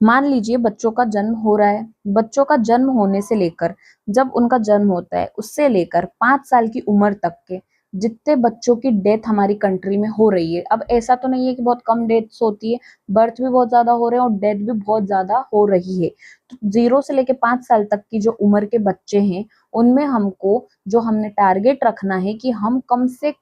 मान लीजिए बच्चों का जन्म हो रहा है, बच्चों का जन्म होने से लेकर जब उनका जन्म होता है उससे लेकर 5 साल की उम्र तक के जितने बच्चों की डेथ हमारी कंट्री में हो रही है, अब ऐसा तो नहीं है कि बहुत कम डेथ्स होती है, बर्थ भी बहुत ज्यादा हो रहे हैं और डेथ भी बहुत ज्यादा हो रही है, तो 0 से लेकर 5 साल तक की जो उम्र के बच्चे हैं, उनमें हमको जो हमने टारगेट रखना है कि हम कम से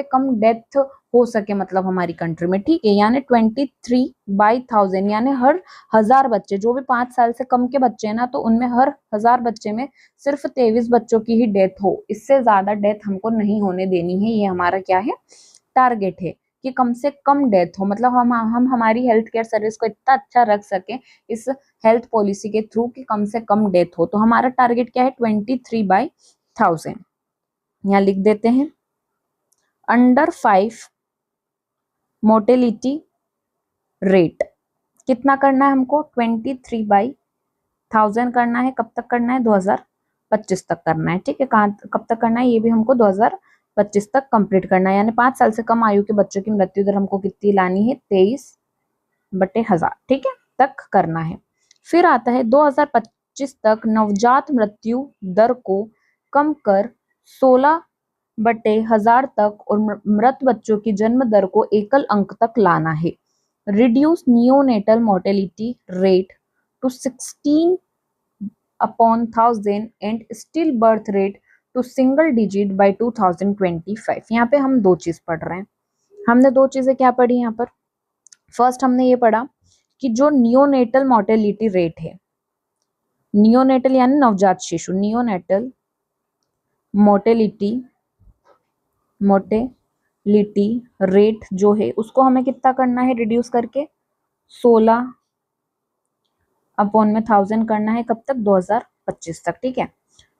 कम डेथ हो सके, मतलब हमारी कंट्री में, ठीक है, यानी 23/1000, यानी हर 1000 बच्चे, जो भी 5 साल से कम के बच्चे हैं ना, तो उनमें हर 1000 बच्चे में सिर्फ 23 बच्चों की ही डेथ हो, इससे ज्यादा डेथ हमको नहीं होने देनी है, ये हमारा क्या है, टारगेट है कि कम से कम डेथ हो, मतलब हम हमारी हेल्थ केयर सर्विस को इतना अच्छा रख सके इस हेल्थ पॉलिसी के थ्रू कि कम से कम डेथ हो, तो हमारा टारगेट क्या है, 23/1000। यहाँ लिख देते हैं, अंडर 5 मोर्टेलिटी रेट कितना करना है हमको, 23/1000 करना है, कब तक करना है, 2025 तक करना है, ठीक है, कब तक करना है, ये भी हमको 2025 तक कंप्लीट करना है, यानी 5 साल से कम आयु के बच्चों की मृत्यु दर हमको कितनी लानी है, 23/1000, ठीक है, तक करना है। फिर आता है 2025 तक नवजात मृत्यु दर को कम कर 16/1000 तक और मृत बच्चों की जन्म दर को एकल अंक तक लाना है। Reduce neonatal mortality rate to 16/1000 and still birth rate to single digit by 2025। यहाँ पे हम दो चीज पढ़ रहे हैं, हमने दो चीजें क्या पढ़ी यहाँ पर, फर्स्ट हमने ये पढ़ा कि जो नियोनेटल मोर्टेलिटी रेट है, नियोनेटल यानी नवजात शिशु, नियोनेटल मोर्टेलिटी रेट जो है उसको हमें कितना करना है, रिड्यूस करके 16/1000 करना है, कब तक, 2025 तक, ठीक है,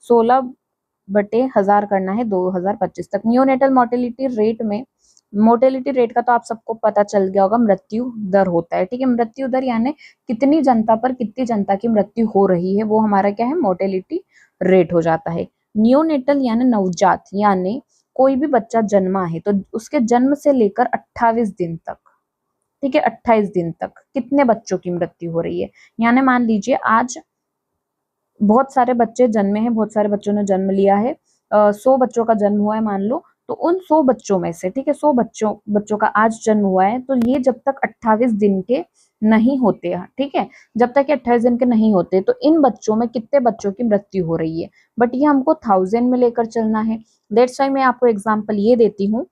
16/1000 करना है 2025 तक। नियोनेटल मोर्टेलिटी रेट में, मोर्टेलिटी रेट का तो आप सबको पता चल गया होगा, मृत्यु दर होता है, ठीक है, मृत्यु दर यानी कितनी जनता पर कितनी जनता की मृत्यु हो रही है, वो हमारा क्या है, मोर्टेलिटी रेट हो जाता है। नियोनेटल यानी नवजात, यानी कोई भी बच्चा जन्मा है तो उसके जन्म से लेकर 28 दिन तक, ठीक है, 28 दिन तक कितने बच्चों की मृत्यु हो रही है, यानी मान लीजिए आज बहुत सारे बच्चे जन्मे हैं, बहुत सारे बच्चों ने जन्म लिया है, 100 बच्चों का जन्म हुआ है मान लो, तो उन 100 बच्चों में से, ठीक है, 100 बच्चों का आज जन्म हुआ है, तो ये जब तक 28 दिन के नहीं होते हैं, ठीक है, जब तक ये 28 दिन के नहीं होते, तो इन बच्चों में कितने बच्चों की मृत्यु हो रही है, बट ये हमको 1000 में लेकर चलना है। दैट्स वाई मैं आपको एग्जाम्पल ये देती हूँ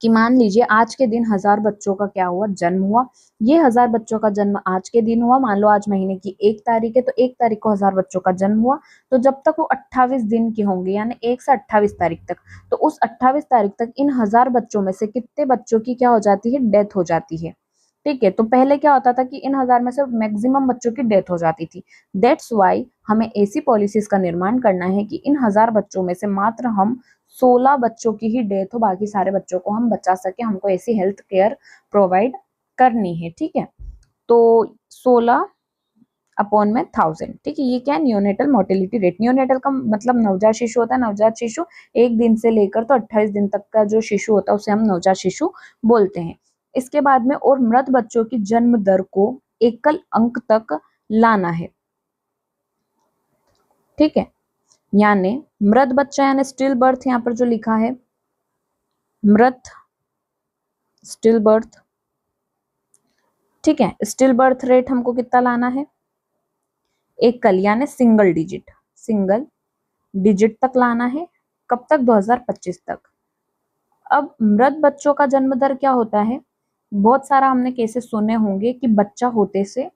कि मान लीजिए आज के दिन 1000 बच्चों का क्या हुआ, जन्म हुआ, ये 1000 बच्चों का जन्म आज के दिन हुआ, मान लो आज महीने की 1 तारीख है, तो 1 तारीख को 1000 बच्चों का जन्म हुआ, तो जब तक वो 28 दिन के होंगे, यानी 1 से 28 तारीख तक, तो उस 28 तारीख तक इन 1000 बच्चों में से कितने बच्चों की क्या हो जाती है, डेथ हो जाती है, ठीक है, तो पहले क्या होता था कि इन 1000 में से मैक्सिमम बच्चों की डेथ हो जाती थी। दैट्स वाई हमें ऐसी पॉलिसीज का निर्माण करना है कि इन 1000 बच्चों में से मात्र हम 16 बच्चों की ही डेथ हो, बाकी सारे बच्चों को हम बचा सके, हमको ऐसी हेल्थ केयर प्रोवाइड करनी है, ठीक है, तो 16/1000, ठीक है, ये क्या है, नियोनेटल मोर्टेलिटी रेट। नियोनेटल का मतलब नवजात शिशु होता है, नवजात शिशु 1 दिन से लेकर तो 28 दिन तक का जो शिशु होता है उसे हम नवजात शिशु बोलते हैं। इसके बाद में, और मृत बच्चों की जन्म दर को एकल अंक तक लाना है, ठीक है, यानी मृत बच्चा यानी स्टिल बर्थ, यहाँ पर जो लिखा है मृत स्टिल बर्थ, ठीक है, स्टिल बर्थ रेट हमको कितना लाना है, एकल यानी सिंगल डिजिट तक लाना है। कब तक? 2025 तक। अब मृत बच्चों का जन्म दर क्या होता है? बहुत सारा हमने केसेस सुने होंगे कि बच्चा होते से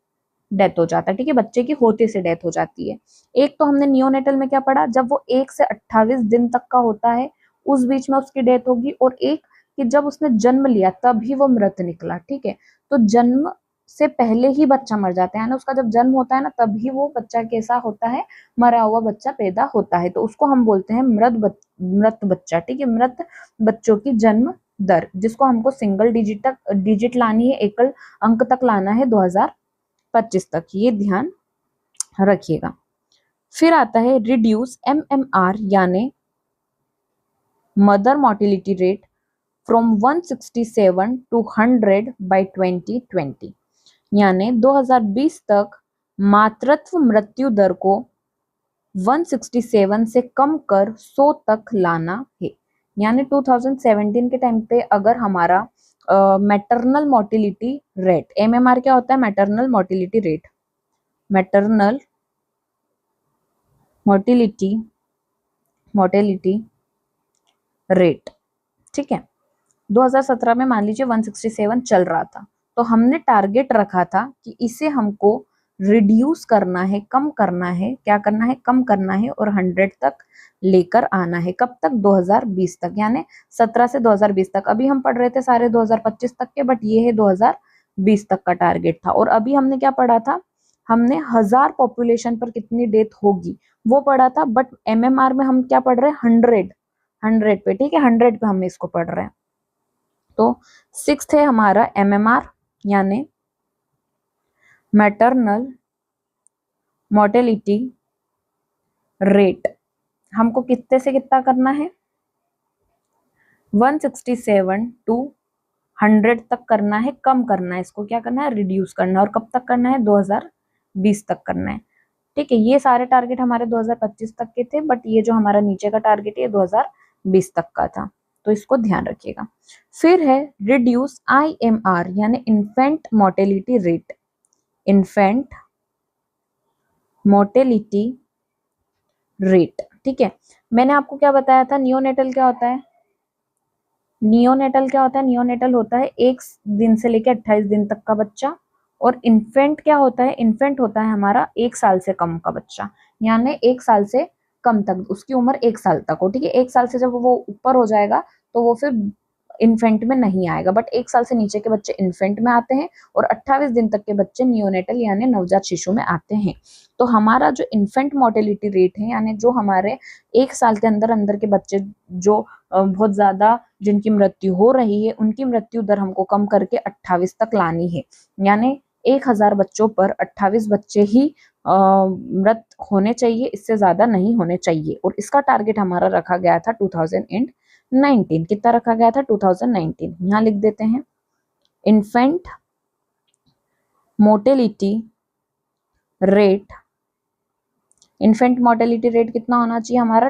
डेथ हो जाता है, ठीक है, बच्चे की होते से डेथ हो जाती है। एक तो हमने नियोनेटल में क्या पढ़ा, जब वो 1 से 28 दिन तक का होता है उस बीच में उसकी डेथ होगी, और एक कि जब उसने जन्म लिया तभी वो मृत निकला, ठीक है। तो जन्म से पहले ही बच्चा मर जाता है ना, उसका जब जन्म होता है ना तभी वो बच्चा कैसा होता है, मरा हुआ बच्चा पैदा होता है, तो उसको हम बोलते हैं मृत बच्चा, ठीक है। मृत बच्चों की जन्म दर, जिसको हमको सिंगल डिजिट लानी है, एकल अंक तक लाना है 2025 तक, ये ध्यान रखिएगा। फिर आता है रिड्यूस MMR यानी mother mortality rate from 167 to 100 by 2020, यानी 2020 तक मातृत्व मृत्यु दर को 167 से कम कर 100 तक लाना है। यानी 2017 के टाइम पे अगर हमारा मैटरनल मोर्टेलिटी रेट, MMR क्या होता है? Maternal mortality rate, maternal mortality rate, ठीक है। 2017 में मान लीजिए 167 चल रहा था, तो हमने टारगेट रखा था कि इसे हमको रिड्यूस करना है, कम करना है, क्या करना है? कम करना है, और 100 तक लेकर आना है। कब तक? 2020 तक, यानी 17 से 2020 तक। अभी हम पढ़ रहे थे सारे 2025 तक के, बट ये है 2020 तक का टारगेट था। और अभी हमने क्या पढ़ा था? हमने 1000 पॉपुलेशन पर कितनी डेथ होगी वो पढ़ा था, बट MMR में हम क्या पढ़ रहे हैं? 100 पे, ठीक है, 100 पे हम इसको पढ़ रहे हैं। तो 6th है हमारा MMR यानी मैटरनल मोर्टेलिटी रेट। हमको कितने से कितना करना है? 167 टू 100 तक करना है, कम करना है, इसको क्या करना है? रिड्यूस करना है। और कब तक करना है? 2020 तक करना है, ठीक है। ये सारे टारगेट हमारे 2025 तक के थे, बट ये जो हमारा नीचे का टारगेट है 2020 तक का था, तो इसको ध्यान रखिएगा। फिर है रिड्यूस IMR यानी infant mortality rate, infant mortality rate, ठीक है। मैंने आपको क्या बताया था? नियोनेटल क्या होता है? नियोनेटल क्या होता है? नियोनेटल होता है 1 दिन से लेकर 28 दिन तक का बच्चा। और इन्फेंट क्या होता है? इन्फेंट होता है हमारा 1 साल से कम का बच्चा, यानी 1 साल से कम तक, उसकी उम्र 1 साल तक हो, ठीक है। 1 साल से जब वो ऊपर हो जाएगा तो वो फिर इन्फेंट में नहीं आएगा, बट 1 साल से नीचे के बच्चे इन्फेंट में आते हैं, और 28 दिन तक के बच्चे नियोनेटल यानी नवजात शिशु में आते हैं। तो हमारा जो इन्फेंट मोर्टेलिटी रेट है, यानी जो हमारे 1 साल के अंदर अंदर के बच्चे जो बहुत ज्यादा जिनकी मृत्यु हो रही है, उनकी मृत्यु दर हमको कम करके 28 तक लानी है। यानी 1000 बच्चों पर 28 बच्चे ही मृत होने चाहिए, इससे ज्यादा नहीं होने चाहिए। और इसका टारगेट हमारा रखा गया था 2019। कितना रखा गया था? 2019। यहाँ लिख देते हैं infant mortality rate, infant mortality rate कितना होना चाहिए हमारा?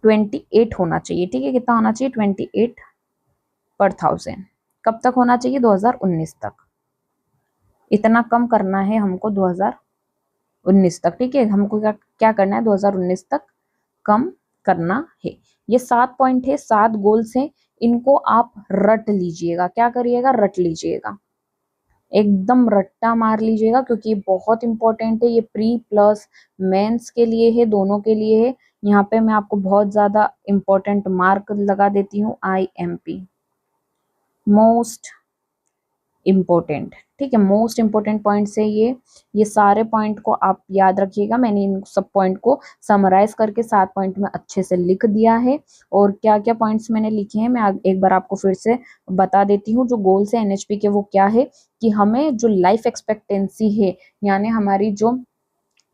28 होना चाहिए, ठीक है। कितना होना चाहिए? 28 पर 1000। कब तक होना चाहिए? 2019 तक। इतना कम करना है हमको 2019 तक, ठीक है। हमको क्या करना है? 2019 तक कम करना है। ये 7 पॉइंट है, 7 गोल्स हैं, इनको आप रट लीजिएगा। क्या करिएगा? रट लीजिएगा, एकदम रट्टा मार लीजिएगा, क्योंकि ये बहुत इंपॉर्टेंट है। ये प्री प्लस मेंस के लिए है, दोनों के लिए है। यहाँ पे मैं आपको बहुत ज्यादा इंपॉर्टेंट मार्क लगा देती हूँ, IMP, मोस्ट इम्पोर्टेंट, ठीक है। मोस्ट इम्पोर्टेंट पॉइंट्स है ये सारे पॉइंट को आप याद रखिएगा। मैंने इन सब पॉइंट को समराइज करके 7 पॉइंट में अच्छे से लिख दिया है। और क्या क्या पॉइंट्स मैंने लिखे हैं मैं एक बार आपको फिर से बता देती हूँ। जो गोल्स है NHP के वो क्या है कि हमें जो लाइफ एक्सपेक्टेंसी है, यानी हमारी जो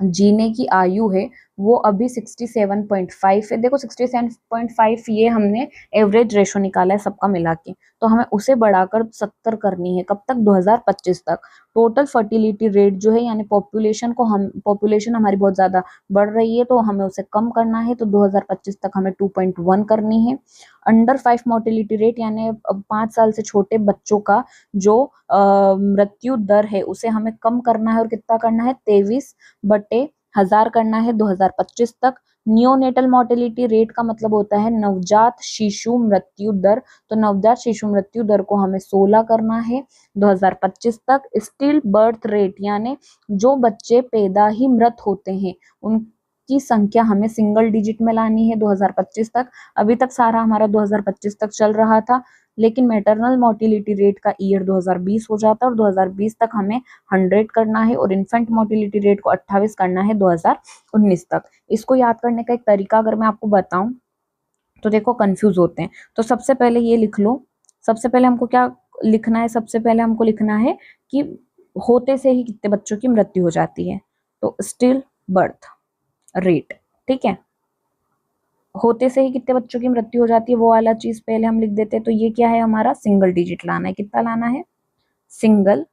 जीने की आयु है, वो अभी 67.5 है। देखो 67.5 ये हमने एवरेज रेशो निकाला है सबका मिला के, तो हमें उसे बढ़ाकर 70 करनी है। कब तक? 2025 तक। टोटल फर्टिलिटी रेट जो है, यानी पॉपुलेशन हमारी बहुत ज्यादा बढ़ रही है, तो हमें उसे कम करना है, तो 2025 तक हमें 2.1 करनी है। अंडर 5 मोर्टेलिटी रेट यानी 5 साल से छोटे बच्चों का जो मृत्यु दर है उसे हमें कम करना है, और कितना करना है? 23/100, 1000 करना है 2025 तक। नियोनेटल मोर्टेलिटी रेट का मतलब होता है नवजात शिशु मृत्यु दर, तो नवजात शिशु मृत्यु दर को हमें 16 करना है 2025 तक। स्टिल बर्थ रेट यानी जो बच्चे पैदा ही मृत होते हैं उनकी संख्या हमें सिंगल डिजिट में लानी है 2025 तक। अभी तक सारा हमारा 2025 तक चल रहा था, लेकिन मैटरनल मोर्टिलिटी रेट का ईयर 2020 हो जाता है और 2020 तक हमें 100 करना है और इन्फेंट मोर्टिलिटी रेट को 28 करना है 2019 तक। इसको याद करने का एक तरीका अगर मैं आपको बताऊं तो देखो कंफ्यूज होते हैं, तो सबसे पहले ये लिख लो। सबसे पहले हमको क्या लिखना है, सबसे पहले हमको लिखना है कि होते से ही कितने बच्चों की मृत्यु हो जाती है, तो स्टिल बर्थ रेट, ठीक है। होते से ही कितने बच्चों की मृत्यु हो जाती है वो वाला चीज पहले हम लिख देते हैं। तो ये क्या है हमारा सिंगल डिजिट लाना है, कितना लाना है, सिंगल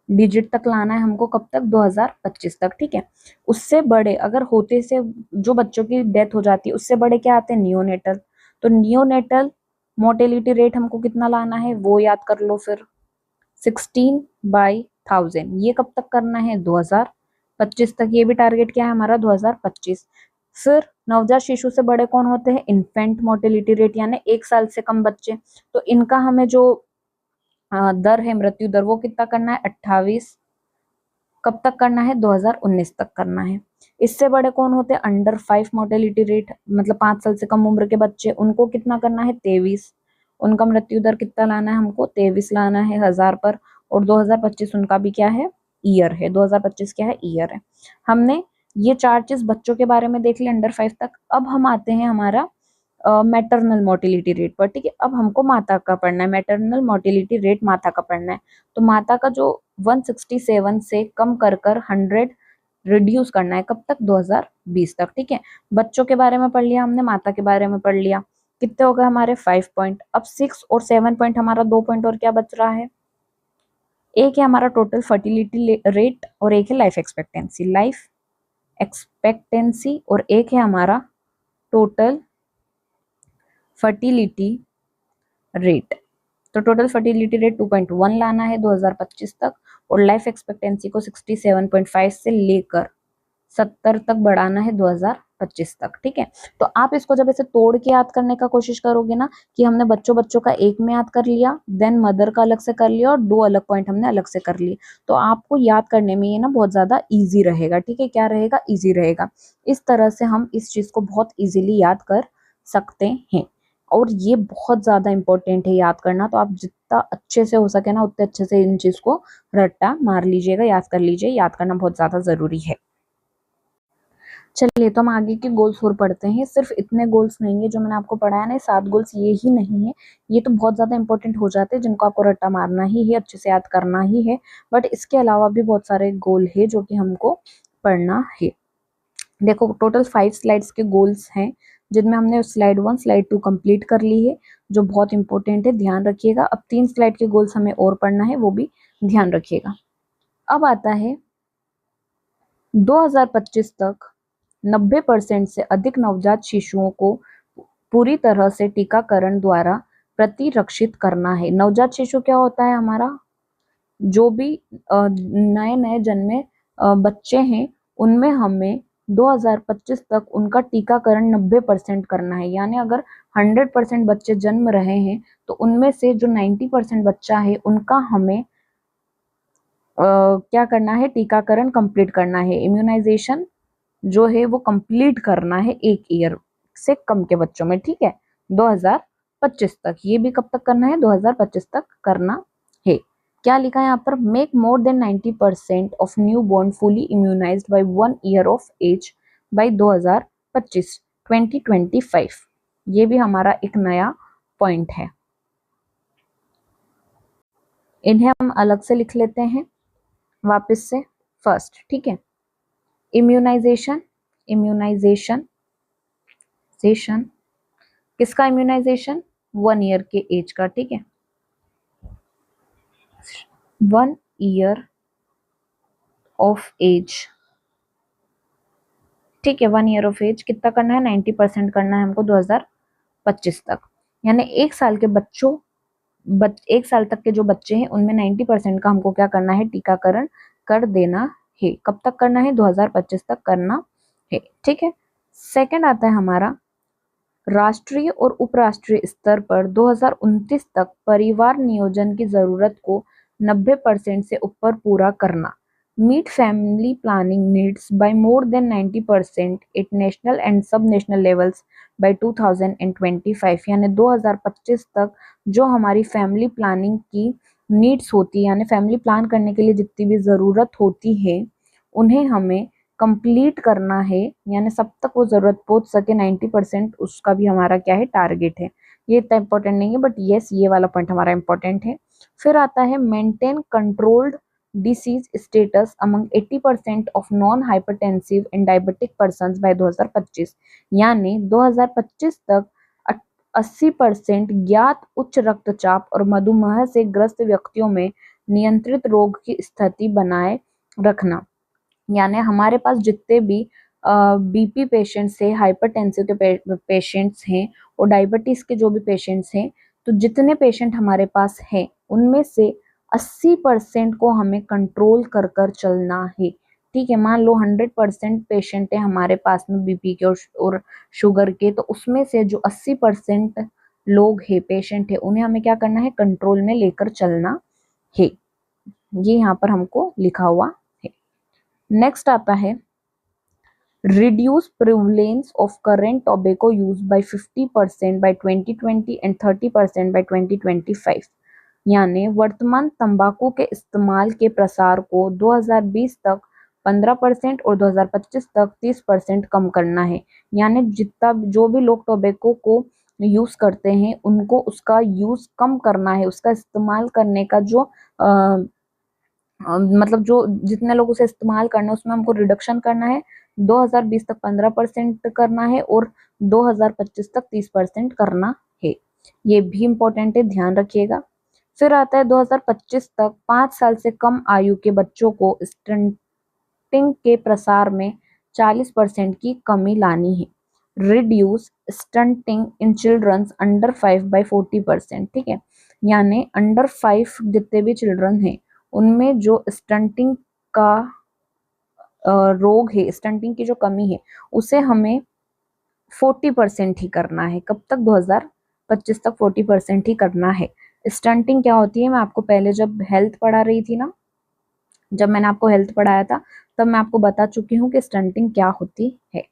डिजिट तक लाना है हमको, कब तक, 2025 तक, ठीक है। उससे बड़े अगर होते से जो बच्चों की डेथ हो जाती है उससे बड़े क्या आते हैं, नियोनेटल। तो नियोनेटल मोर्टेलिटी रेट हमको कितना लाना है वो याद कर लो फिर, 16/1000। ये कब तक करना है, 2025 तक। ये भी टारगेट क्या है हमारा, 2025। फिर नवजात शिशु से बड़े कौन होते हैं, इन्फेंट मोर्टेलिटी रेट यानी 1 साल से कम बच्चे, तो इनका हमें जो दर है मृत्यु दर वो कितना करना है, 28। कब तक करना है, 2019 तक करना है। इससे बड़े कौन होते हैं, अंडर 5 मोर्टेलिटी रेट, मतलब 5 साल से कम उम्र के बच्चे, उनको कितना करना है, 23। उनका मृत्यु दर कितना लाना है हमको, 23 लाना है 1000 पर। और 2025 उनका भी क्या है, ईयर है, 2025 क्या है, ईयर है। हमने ये 4 चीज बच्चों के बारे में देख ली अंडर 5 तक। अब हम आते हैं हमारा मैटरनल मोर्टिलिटी रेट पर, ठीक है। अब हमको माता का पढ़ना है, मैटरनल मोर्टिलिटी रेट माता का पढ़ना है। तो माता का जो 167 से कम कर 100 रिड्यूस करना है, कब तक, 2020 तक, ठीक है। बच्चों के बारे में पढ़ लिया हमने, माता के बारे में पढ़ लिया। कितने हो गए हमारे, 5 पॉइंट। अब 6 और 7 पॉइंट, हमारा 2 पॉइंट और क्या बच रहा है, एक है हमारा टोटल फर्टिलिटी रेट और एक है लाइफ एक्सपेक्टेंसी, लाइफ एक्सपेक्टेंसी, और एक है हमारा टोटल फर्टिलिटी रेट। तो टोटल फर्टिलिटी रेट 2.1 लाना है 2025 तक और लाइफ एक्सपेक्टेंसी को 67.5 से लेकर 70 तक बढ़ाना है 2025 तक, ठीक है। तो आप इसको जब ऐसे तोड़ के याद करने का कोशिश करोगे ना, कि हमने बच्चों बच्चों का एक में याद कर लिया, देन मदर का अलग से कर लिया और 2 अलग पॉइंट हमने अलग से कर लिए, तो आपको याद करने में ये ना बहुत ज्यादा इजी रहेगा, ठीक है। क्या रहेगा, इजी रहेगा। इस तरह से हम इस चीज को बहुत इजीली याद कर सकते हैं और ये बहुत ज्यादा इंपॉर्टेंट है याद करना। तो आप जितना अच्छे से हो सके ना उतने अच्छे से इन चीज को रट्टा मार लीजिएगा, याद कर लीजिए, याद करना बहुत ज्यादा जरूरी है। चलिए तो हम आगे के गोल्स और पढ़ते हैं। सिर्फ इतने गोल्स नहीं है जो मैंने आपको पढ़ाया ना, 7 गोल्स ये ही नहीं है, ये तो बहुत ज्यादा इंपॉर्टेंट हो जाते हैं जिनको आपको रट्टा मारना ही है, अच्छे से याद करना ही है। बट इसके अलावा भी बहुत सारे गोल है जो कि हमको पढ़ना है। देखो टोटल 5 स्लाइड्स के गोल्स हैं जिनमें हमने स्लाइड 1 स्लाइड 2 कंप्लीट कर ली है, जो बहुत इंपॉर्टेंट है, ध्यान रखिएगा। अब 3 स्लाइड के गोल्स हमें और पढ़ना है, वो भी ध्यान रखिएगा। अब आता है 2025 तक 90% से अधिक नवजात शिशुओं को पूरी तरह से टीकाकरण द्वारा प्रतिरक्षित करना है। नवजात शिशु क्या होता है हमारा, जो भी नए नए जन्मे बच्चे हैं उनमें हमें 2025 तक उनका टीकाकरण 90% करना है। यानी अगर 100% बच्चे जन्म रहे हैं तो उनमें से जो 90% बच्चा है उनका हमें क्या करना है, टीकाकरण कंप्लीट करना है, इम्यूनाइजेशन जो है वो कंप्लीट करना है 1 ईयर से कम के बच्चों में, ठीक है, 2025 तक। ये भी कब तक करना है, 2025 तक करना है। क्या लिखा है यहाँ पर, make more than 90% of new born fully immunised by 1 year of age by 2025। ये भी हमारा एक नया पॉइंट है, इन्हें हम अलग से लिख लेते हैं वापस से। फर्स्ट, ठीक है, इम्यूनाइजेशन। इम्यूनाइजेशन सेशन किसका, इम्यूनाइजेशन 1 ईयर के एज का, ठीक है, 1 ईयर ऑफ एज, ठीक है, 1 ईयर ऑफ एज कितना करना है, 90% करना है हमको 2025 तक। यानी 1 साल के बच्चों 1 साल तक के जो बच्चे हैं उनमें 90% का हमको क्या करना है, टीकाकरण कर देना है। कब तक करना है? 2025 तक करना है। ठीक है। सेकंड आता है हमारा राष्ट्रीय और उपराष्ट्रीय स्तर पर 2029 तक परिवार नियोजन की जरूरत को 90% से ऊपर पूरा करना। Meet family planning needs by more than 90% at national and sub national levels by 2025, यानी 2025 तक जो हमारी फैमिली प्लानिंग की नीड्स होती है, यानी फैमिली प्लान करने के लिए जितनी भी ज़रूरत होती है उन्हें हमें कंप्लीट करना है, यानी सब तक वो ज़रूरत पहुंच सके 90%, उसका भी हमारा क्या है? टारगेट है। ये इतना इंपॉर्टेंट नहीं है, बट येस ये वाला पॉइंट हमारा इंपॉर्टेंट है। फिर आता है maintain controlled disease status among 80% of non hypertensive and diabetic persons by 2025, यानी 2025 तक 80% ज्ञात उच्च रक्तचाप और मधुमेह से ग्रस्त व्यक्तियों में नियंत्रित रोग की स्थिति बनाए रखना। यानी हमारे पास जितने भी बीपी पेशेंट्स हैं, हाइपरटेंसिव के पेशेंट्स हैं और डायबिटीज के जो भी पेशेंट्स हैं, तो जितने पेशेंट हमारे पास हैं उनमें से 80% को हमें कंट्रोल कर कर चलना है। ठीक है। मान लो 100% पेशेंट है हमारे पास में बीपी के और शुगर के, तो उसमें से जो 80% लोग हैं, पेशेंट है, उन्हें हमें क्या करना है? कंट्रोल में लेकर चलना है। ये यहाँ पर हमको लिखा हुआ है। नेक्स्ट आता है reduce prevalence of current tobacco use by 50% by 2020 and 30% by 2025, यानी वर्तमान तंबाकू के इस्तेमाल के प्रसार को 2020 तक 15% और 2025 तक 30% कम करना है। यानी जितना जो भी लोग टोबैको को यूज करते हैं उनको उसका यूज कम करना है, उसका इस्तेमाल करने का जो मतलब जो जितने लोग उसे इस्तेमाल करना है उसमें हमको रिडक्शन करना है। 2020 तक 15% करना है और 2025 तक 30% करना है। ये भी इम्पोर्टेंट है, ध्यान रखिएगा। फिर आता है 2025 तक 5 साल से कम आयु के बच्चों को स्टंटिंग के प्रसार में 40% की कमी लानी है। रिड्यूस स्टंटिंग इन चिल्ड्रंस अंडर 5 बाय 40%। ठीक है। यानी अंडर 5 जितने भी चिल्ड्रन हैं उनमें जो स्टंटिंग का रोग है, स्टंटिंग की जो कमी है, उसे हमें 40% ही करना है। कब तक? 2025 तक 40% ही करना है। स्टंटिंग क्या होती है? मैं आपको पहले जब हेल्थ पढ़ा रही थी ना, जब मैंने आपको हेल्थ पढ़ाया था तब मैं आपको बता चुकी हूँ कि स्टंटिंग क्या होती है।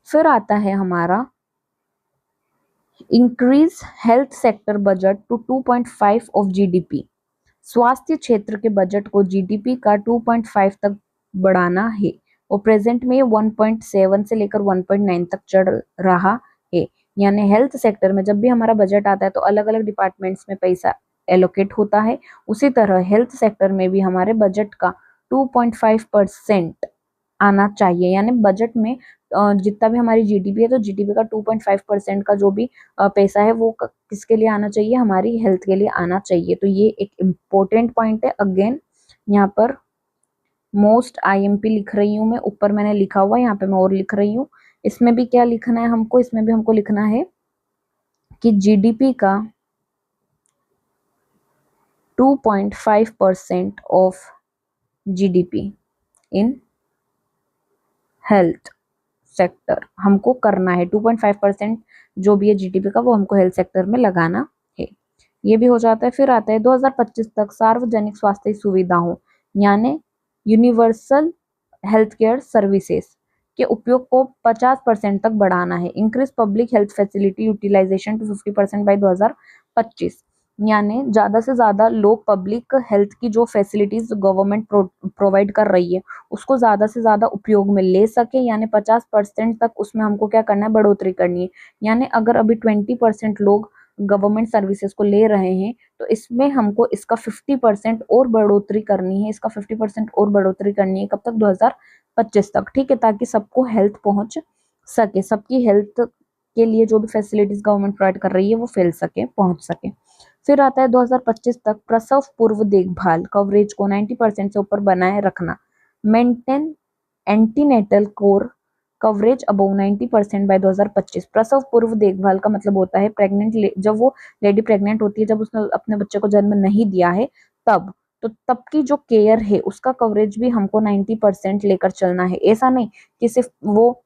फिर आता है हमारा increase health sector budget to 2.5 of GDP. स्वास्थ्य क्षेत्र के बजट को जीडीपी का 2.5 तक बढ़ाना है और प्रेजेंट में 1.7 से लेकर 1.9 तक चढ़ रहा है। यानी हेल्थ सेक्टर में जब भी हमारा बजट आता है तो अलग अलग डिपार्टमेंट्स में पैसा एलोकेट होता है, उसी तरह हेल्थ सेक्टर में भी हमारे बजट का 2.5% आना चाहिए। यानी बजट में जितना भी हमारी जीडीपी है तो जीडीपी का 2.5% का जो भी पैसा है वो किसके लिए आना चाहिए? हमारी हेल्थ के लिए आना चाहिए। तो ये एक इम्पोर्टेंट पॉइंट है। अगेन यहाँ पर मोस्ट आईएमपी लिख रही हूँ मैं, ऊपर मैंने लिखा हुआ है, यहाँ पे मैं और लिख रही हूँ। इसमें भी क्या लिखना है हमको? इसमें भी हमको लिखना है कि जीडीपी का 2.5% of GDP in health sector हमको करना है। 2.5% जो भी है जीडीपी का वो हमको हेल्थ सेक्टर में लगाना है। ये भी हो जाता है। फिर आता है 2025 तक सार्वजनिक स्वास्थ्य सुविधाओं यानी यूनिवर्सल हेल्थ केयर सर्विसेज के उपयोग को 50% तक बढ़ाना है। Increase public health facility utilisation to 50% by 2025, यानी ज़्यादा से ज़्यादा लोग पब्लिक हेल्थ की जो फैसिलिटीज गवर्नमेंट प्रोवाइड कर रही है उसको ज़्यादा से ज़्यादा उपयोग में ले सके। यानी 50% तक उसमें हमको क्या करना है? बढ़ोतरी करनी है। यानी अगर अभी 20% लोग गवर्नमेंट सर्विसेज को ले रहे हैं तो इसमें हमको इसका 50% और बढ़ोतरी करनी है, इसका 50% और बढ़ोतरी करनी है। कब तक? 2025 तक। ठीक है। ताकि सबको हेल्थ पहुंच सके, सबकी हेल्थ के लिए जो भी फैसिलिटीज गवर्नमेंट प्रोवाइड कर रही है वो फैल सके, पहुंच सके। फिर आता है 2025 तक प्रसव पूर्व देखभाल कवरेज को 90% से ऊपर बनाए रखना। Maintain antenatal care coverage above 90% by 2025। प्रसव पूर्व देखभाल का मतलब होता है प्रेग्नेंट जब वो लेडी प्रेग्नेंट होती है, जब उसने अपने बच्चे को जन्म नहीं दिया है तब तो तब की जो केयर है उसका कवरेज भी हमको 90% लेकर चलना है। ऐसा नहीं कि सिर्फ वो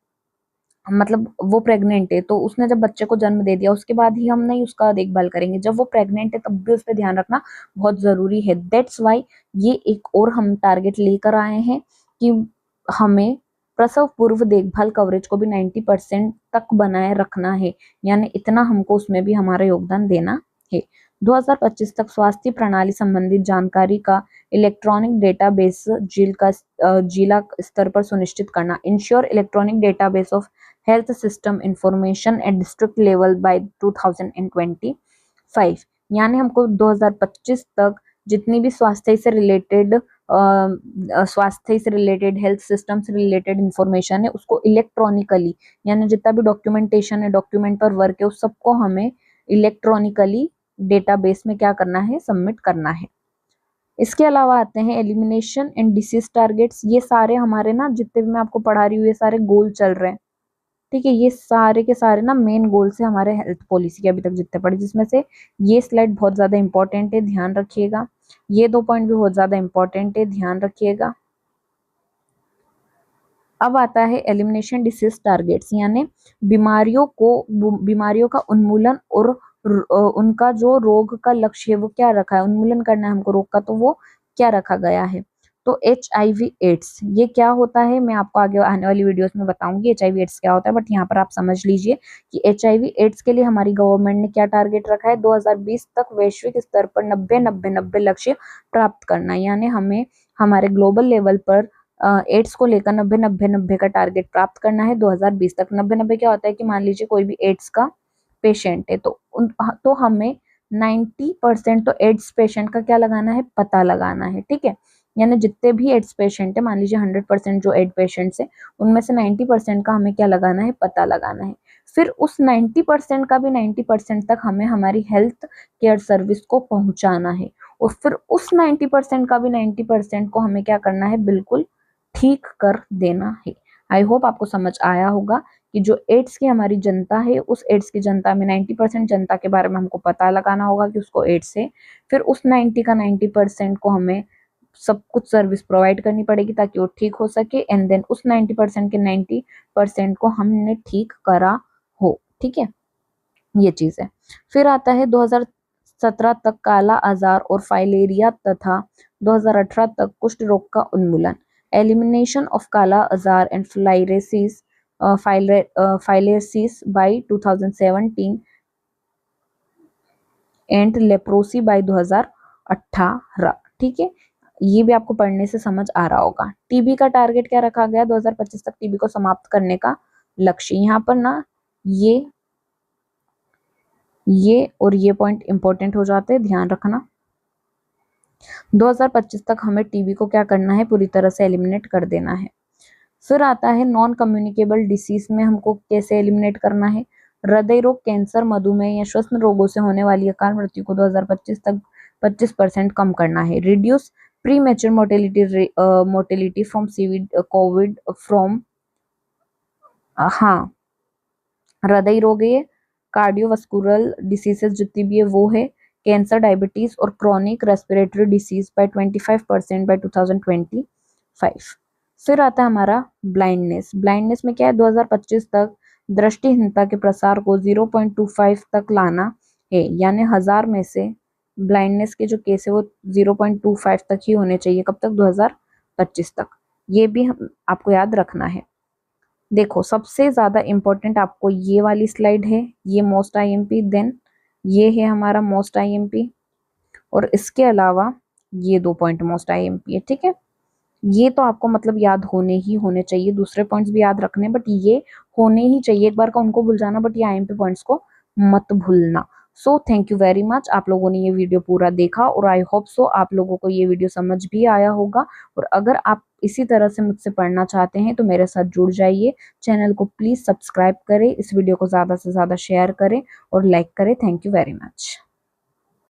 मतलब वो प्रेग्नेंट है तो उसने जब बच्चे को जन्म दे दिया उसके बाद ही हम नहीं उसका देखभाल करेंगे, जब वो प्रेग्नेंट है तब भी उस पर ध्यान रखना बहुत जरूरी है। दैट्स वाई ये एक और हम टारगेट लेकर आए हैं कि हमें प्रसव पूर्व देखभाल कवरेज को भी 90% तक बनाए रखना है, यानी इतना हमको उसमें भी हमारा योगदान देना है। 2025 तक स्वास्थ्य प्रणाली संबंधित जानकारी का इलेक्ट्रॉनिक डेटाबेस जिला स्तर पर सुनिश्चित करना। Ensure electronic database of health system information at district level by 2025, यानी हमको 2025 तक जितनी भी स्वास्थ्य से रिलेटेड हेल्थ सिस्टम से रिलेटेड इंफॉर्मेशन है उसको इलेक्ट्रॉनिकली, यानी जितना भी डॉक्यूमेंटेशन है, डॉक्यूमेंट पर वर्क है, उस सबको हमें इलेक्ट्रॉनिकली डेटाबेस में क्या करना है, सबमिट करना है। इसके अलावा आते हैं एलिमिनेशन एंड डिसीज टारगेट्स। ये सारे हमारे ना जितने भी मैं आपको पढ़ा रही हूँ ये सारे गोल चल रहे हैं, ठीक है। ये सारे के सारे ना मेन गोल से हमारे हेल्थ पॉलिसी के अभी तक जितने पढ़े, जिसमें से ये स्लाइड बहुत ज्यादा इंपॉर्टेंट है, ध्यान रखिएगा। ये 2 पॉइंट भी बहुत ज्यादा इंपॉर्टेंट है, ध्यान रखिएगा। अब आता है एलिमिनेशन डिसीज टारगेट्स, यानी बीमारियों का उन्मूलन और उनका जो रोग का लक्ष्य है वो क्या रखा है, उन्मूलन करना है हमको रोग का, तो वो क्या रखा गया है। तो HIV एड्स ये क्या होता है मैं आपको आगे आने वाली वीडियोस में बताऊंगी HIV एड्स क्या होता है, बट यहाँ पर आप समझ लीजिए कि HIV एड्स के लिए हमारी गवर्नमेंट ने क्या टारगेट रखा है, 2020 तक वैश्विक स्तर पर 90-90-90 लक्ष्य प्राप्त करना, यानी हमें हमारे ग्लोबल लेवल पर एड्स को लेकर 90-90-90 का टारगेट प्राप्त करना है 2020 तक। 90-90 क्या होता है कि मान लीजिए कोई भी एड्स का पेशेंट है तो हमें 90% तो एड्स पेशेंट का क्या लगाना है, पता लगाना है, ठीक है। यानी जितने भी एड्स पेशेंट है, मान लीजिए 100% जो एड पेशेंट्स है उनमें से 90% का हमें क्या लगाना है, पता लगाना है। फिर उस 90% का भी 90% तक हमें हमारी हेल्थ केयर सर्विस को पहुंचाना है, और फिर उस 90% का भी 90% को हमें क्या करना है, बिल्कुल ठीक कर देना है। आई होप आपको समझ आया होगा कि जो एड्स की हमारी जनता है उस एड्स की जनता में 90% जनता के बारे में हमको पता लगाना होगा कि उसको एड्स है। फिर उस 90 का 90% को हमें सब कुछ सर्विस प्रोवाइड करनी पड़ेगी ताकि वो ठीक हो सके, एंड देन उस 90% के 90% को हमने ठीक करा हो, ठीक है, ये चीज है। फिर आता है 2017 तक काला आजार और फाइलेरिया तथा 2018 तक कुष्ठ रोग का उन्मूलन। Elimination of kala azar and filariasis by 2017 and leprosy by 2018, ठीक है। ये भी आपको पढ़ने से समझ आ रहा होगा। टीबी का टारगेट क्या रखा गया, 2025 तक टीबी को समाप्त करने का लक्ष्य। यहाँ पर ना ये और ये पॉइंट इंपॉर्टेंट हो जाते हैं, ध्यान रखना। 2025 तक हमें टीबी को क्या करना है, पूरी तरह से एलिमिनेट कर देना है। फिर आता है नॉन कम्युनिकेबल डिसीज में हमको कैसे एलिमिनेट करना है। हृदय रोग, कैंसर, मधुमेह या श्वसन रोगों से होने वाली अकाल मृत्यु को 2025 तक 25% कम करना है। Reduce pre mature mortality from Covid from हाँ हृदय रोग है, कार्डियोवास्कुलर डिसीजेस जितनी भी है वो है, कैंसर, डायबिटीज और chronic respiratory disease by 25% by 2025। फिर आता है हमारा ब्लाइंडनेस में क्या है, 2025 तक दृष्टिहीनता के प्रसार को 0.25 तक लाना है, यानी 1000 में से ब्लाइंडनेस के जो केस है वो 0.25 तक ही होने चाहिए। कब तक, 2025 तक। ये भी आपको याद रखना है। देखो सबसे ज्यादा इंपॉर्टेंट आपको ये वाली स्लाइड है, ये मोस्ट आईएमपी, देन ये है हमारा मोस्ट आईएमपी, और इसके अलावा ये 2 पॉइंट मोस्ट आईएमपी है, ठीक है। ये तो आपको मतलब याद होने चाहिए, दूसरे पॉइंट्स भी याद रखने, बट ये होने ही चाहिए। एक बार का उनको भूल जाना, बट ये आईएमपी पॉइंट्स को मत भूलना। So thank you very much, आप लोगों ने ये वीडियो पूरा देखा और आई होप सो आप लोगों को ये वीडियो समझ भी आया होगा। और अगर आप इसी तरह से मुझसे पढ़ना चाहते हैं तो मेरे साथ जुड़ जाइए। चैनल को प्लीज सब्सक्राइब करें, इस वीडियो को ज्यादा से ज्यादा शेयर करें और लाइक करें। Thank you very much.